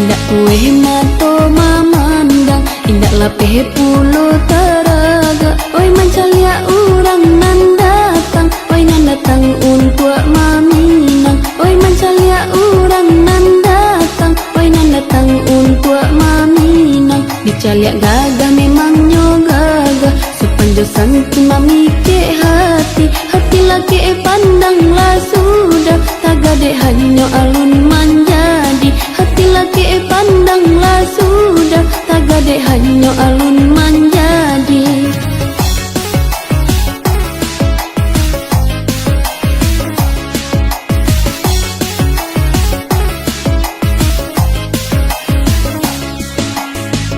indak kue mato mamandang, indak lapeh pulo teraga. Oi mancalia urang nan datang, oi nan datang untuk maminang. Oi mancalia urang nan datang, oi nan datang untuk maminang. Dicaliak gagah memangnya gagah, sepanjang santi mami ke hati. Hati laki pandanglah sudah, tagade hanya alun menjadi. Hati laki pandanglah sudah, tagade hanya alun menjadi.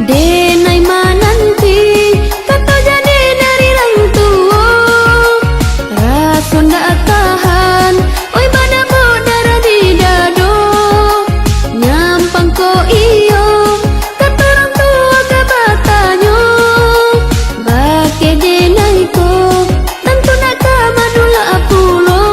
Denai mananti kata jadi dari rang tua, rasa ndak tahan. Oi pada darah di dado, nyampang ko iyo kata orang tua ke batanyo. Bake denai ko tentu nak kamadula apulo.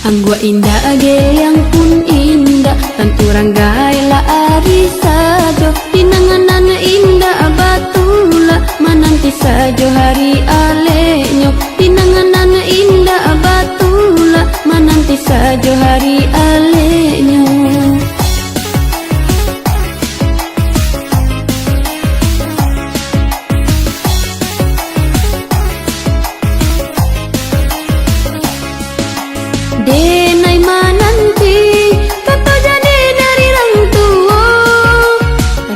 Anggua indah age yang pun indah, tentu ranggai la ari sajo. Dinanganan indah batula, mananti sajo hari alenyo. Dinanganan indah batula, mananti sajo hari alenyo. Denai mananti kata jadi dari rang tua,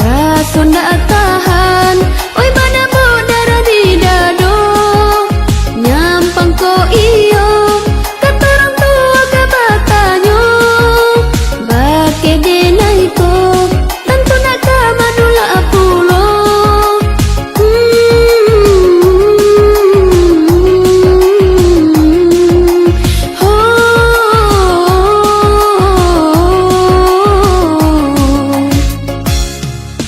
rasa ndak tahan. Oi pada darah di dado, nyampang ko iyo kata orang tua ke batanyo. Bake denai ko tentu nak kamadula apulo.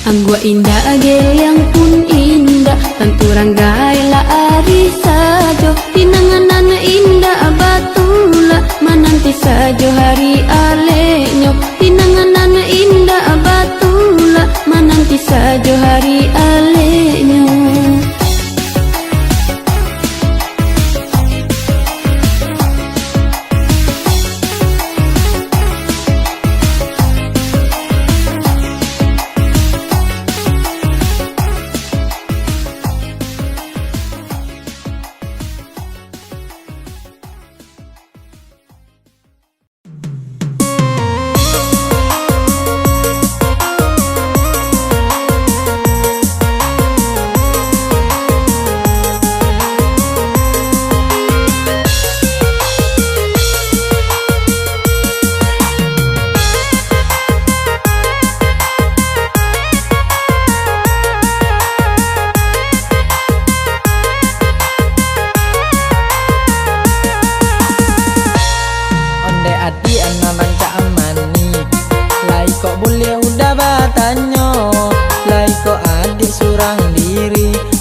Anggua indah age yang pun indah, tentu ranggai la ari sajo. Dinanganan indah batula, mananti sajo hari alenyo. Dinanganan indah batula, mananti sajo hari alenyo.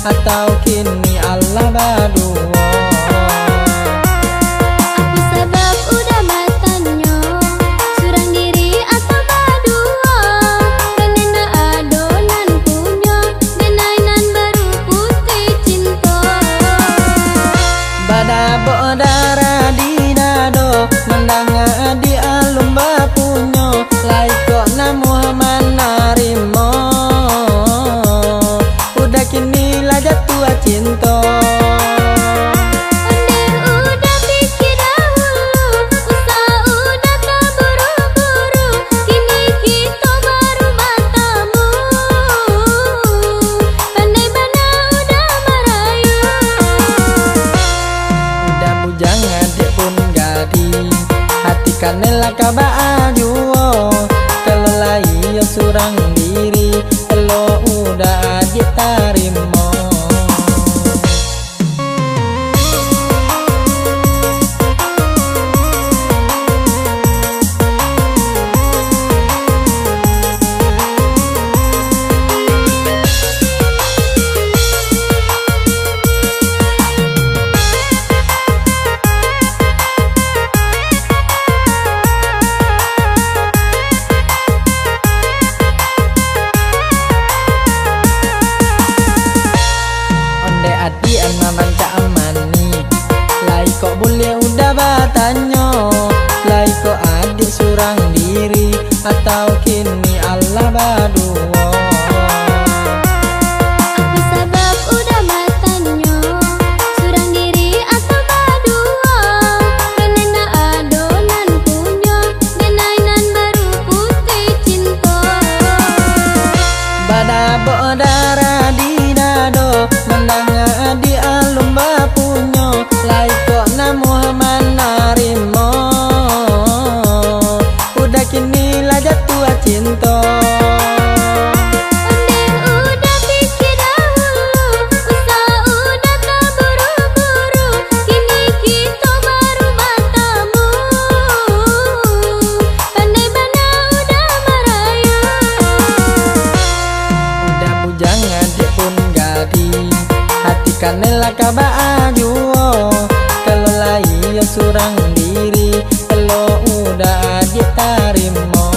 Atau kini Allah berdua. Aku sebab udah matanya, surang diri atau berdua. Kenenda adonan punya, denainan baru putih cinta. Badabo darah di dado, mendanga di alum bapunyo. Laiko na Muhammad narimo, udah kini jatuh cinta. Onde udah pikir dahulu, usaha udah tak buru-buru. Kini kita baru bertemu, pandai mana udah merayu. Udah bujang adik pun gadi, hati kanela kabaa juo. Kalau lai yo surang diri, kalau udah adik tarimo. darah di dado, mendengar di alum bapunyo, lai kok Muhammad narimo, udah kini lah jatuh cinta. Kanela kaba ajuo, kalau lai ya surang diri, kalau udah ditarimo.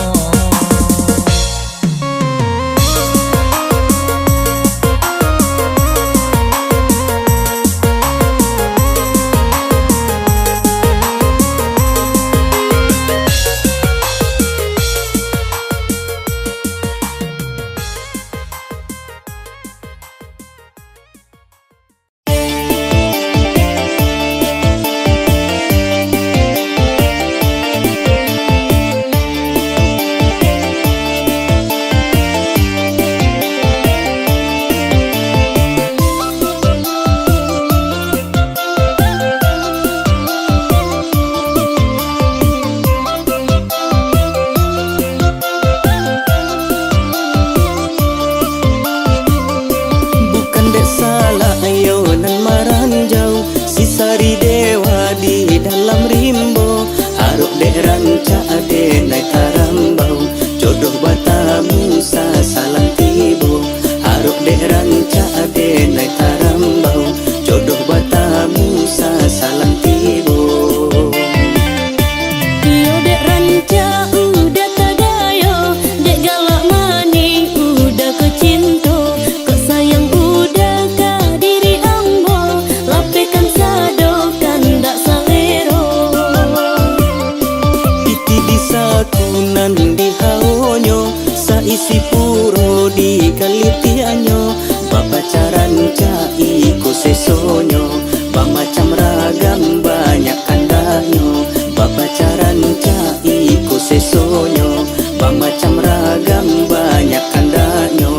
Isi puro di kalitianyo, bapacaran cai ku sesonyo, bamacam ragam banyak kandanyo, bapacaran cai ku sesonyo, bamacam ragam banyak kandanyo.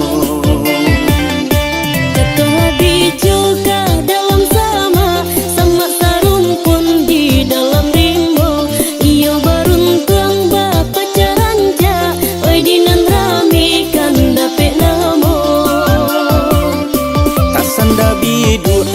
Ketua bijoga dalam sama, sama sarung pun di dalam rimbo, iyo baruntung bapacaran ja, oi dinan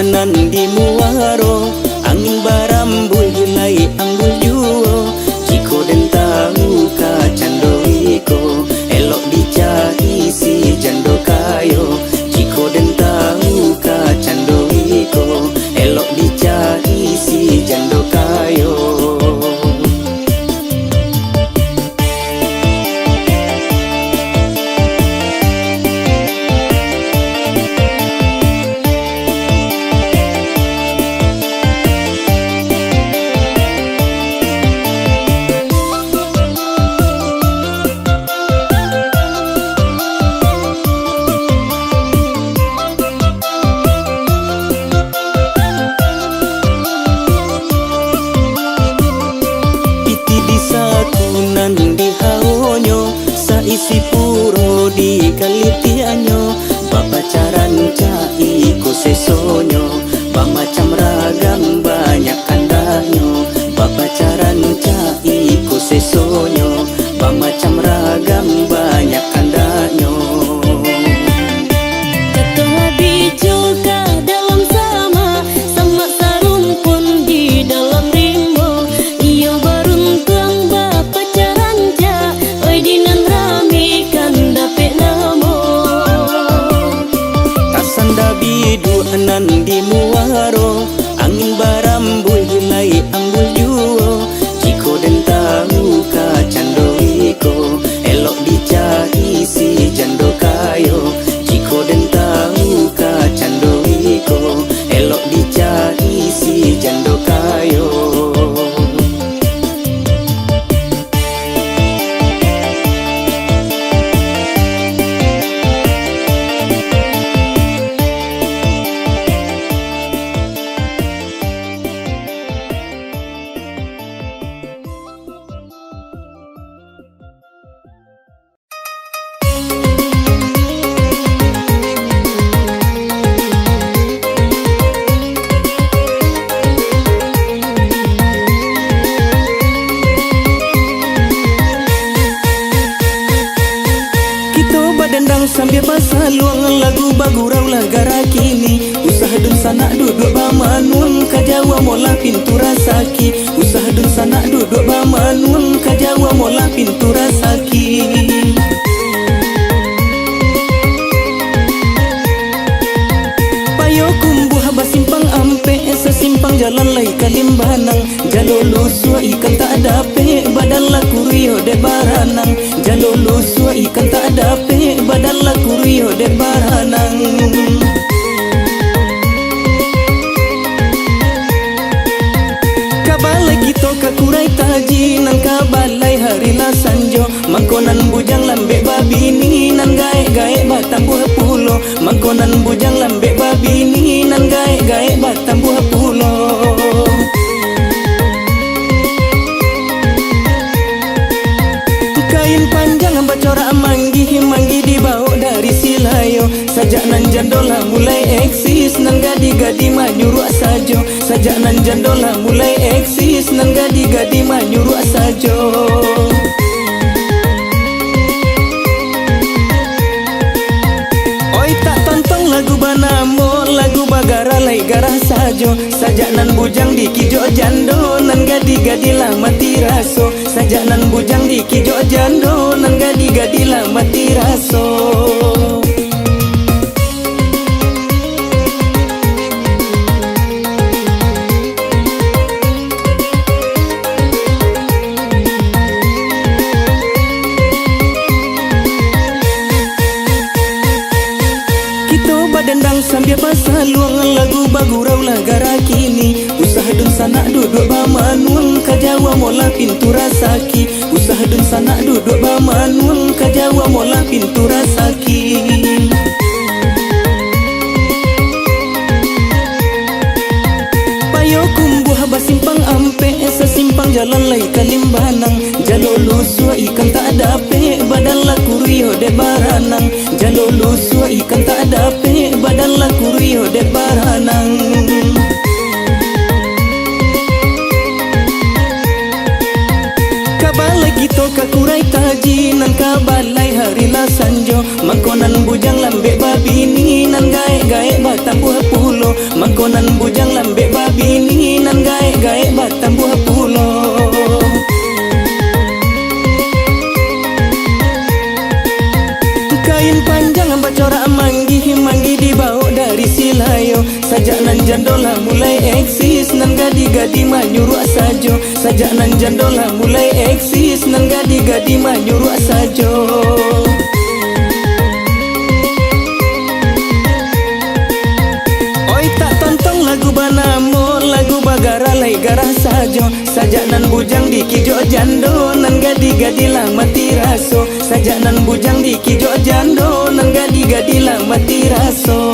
nan di muaro, angin barambul hilai anggul juo, jiko den tahu ka cando iko, elok dicahi si jando kayo, jiko den tahu ka cando iko, elok dicahi si jando kayo. Isi puro di kalitianyo, bapacaran cai ku sesonyo, bamacam ragam banyak kandanyo, bapacaran cai ku sesonyo, bamacam ragam banyak kandanyo. Ketua bijoga dalam sama, sama sarung pun di dalam rimbo, iyo baruntung bapacaran ja, oi dinan nan di muaro, angin barambul hilai anggul juo, jiko den tahu ka cando iko, elok dicahi si jando kayo, jiko den tahu ka cando iko, elok dicahi si jando kayo. bagurau lah gara kini. Usah dun sana duduk bamanun kajawa mola pintu rasaki. Usah dun sana duduk bamanun kajawa mola pintu rasaki. Payo kumbuh basimpang ampe sesimpang jalan lai kalimbanang. Jalolo sua ikan tak ada pe badan la kurio de baranang. Jalolo sua ikan tak ada pe badan la kurio de baranang. Kabalai kito kakurai taji nan kabalai hari la sanjo. Mangkonan bujang lambe babini nan gae-gae batang buah pulo. Mangkonan bujang lambe babini nan gae-gae batang buah pulo. Kain panjang bacorak manggi dibawa dari Silayo. Sajak nan jandola mulai eksis nan gadi-gadi manyuruh sajo. Sajak nan jandola mulai eksis nan gadi-gadi manyuruh sajo. Oi tak tonton lagu banamo, lagu bagara lai garah sajo. Sajak nan bujang di kijo jando nan gadi-gadi lah mati raso. Sajak nan bujang di kijo jando nan gadi-gadi lah mati raso. Dendang sambil pasal luang lagu bagurau lah gara kini. Usah dun sana duduk bamanun kajawa mola pintu rasaki. Usah dun sana duduk bamanun kajawa mola pintu rasaki. Payo kumbuh basimpang ampe sesimpang jalan lai kalimbanang. Jalolo sua ikan tak ada pe badan la kurio de baranang. Jalolo sua ikan tak ada pe badan la kurio de baranang. Kabalai kito kakurai taji nan kabalai hari la sanjo. Mangkonan bujang lambe babini nan gae-gae batang buah pulo. Mangkonan bujang lambe babini nan gae-gae batang buah pulo. Kain panjang bacorak manggi dibawa dari Silayo. Sajak nan jandola mulai eksis nan gadi-gadi manyuruh sajo. Sajak nan jandola mulai eksis nan gadi-gadi manyuruh sajo. Oi tak tonton lagu banamo, lagu bagara lai garah sajo. Sajak nan bujang di kijo jando nan gadi-gadi lah mati raso. Sajak nan bujang di kijo jando nan gadi-gadi lah mati raso.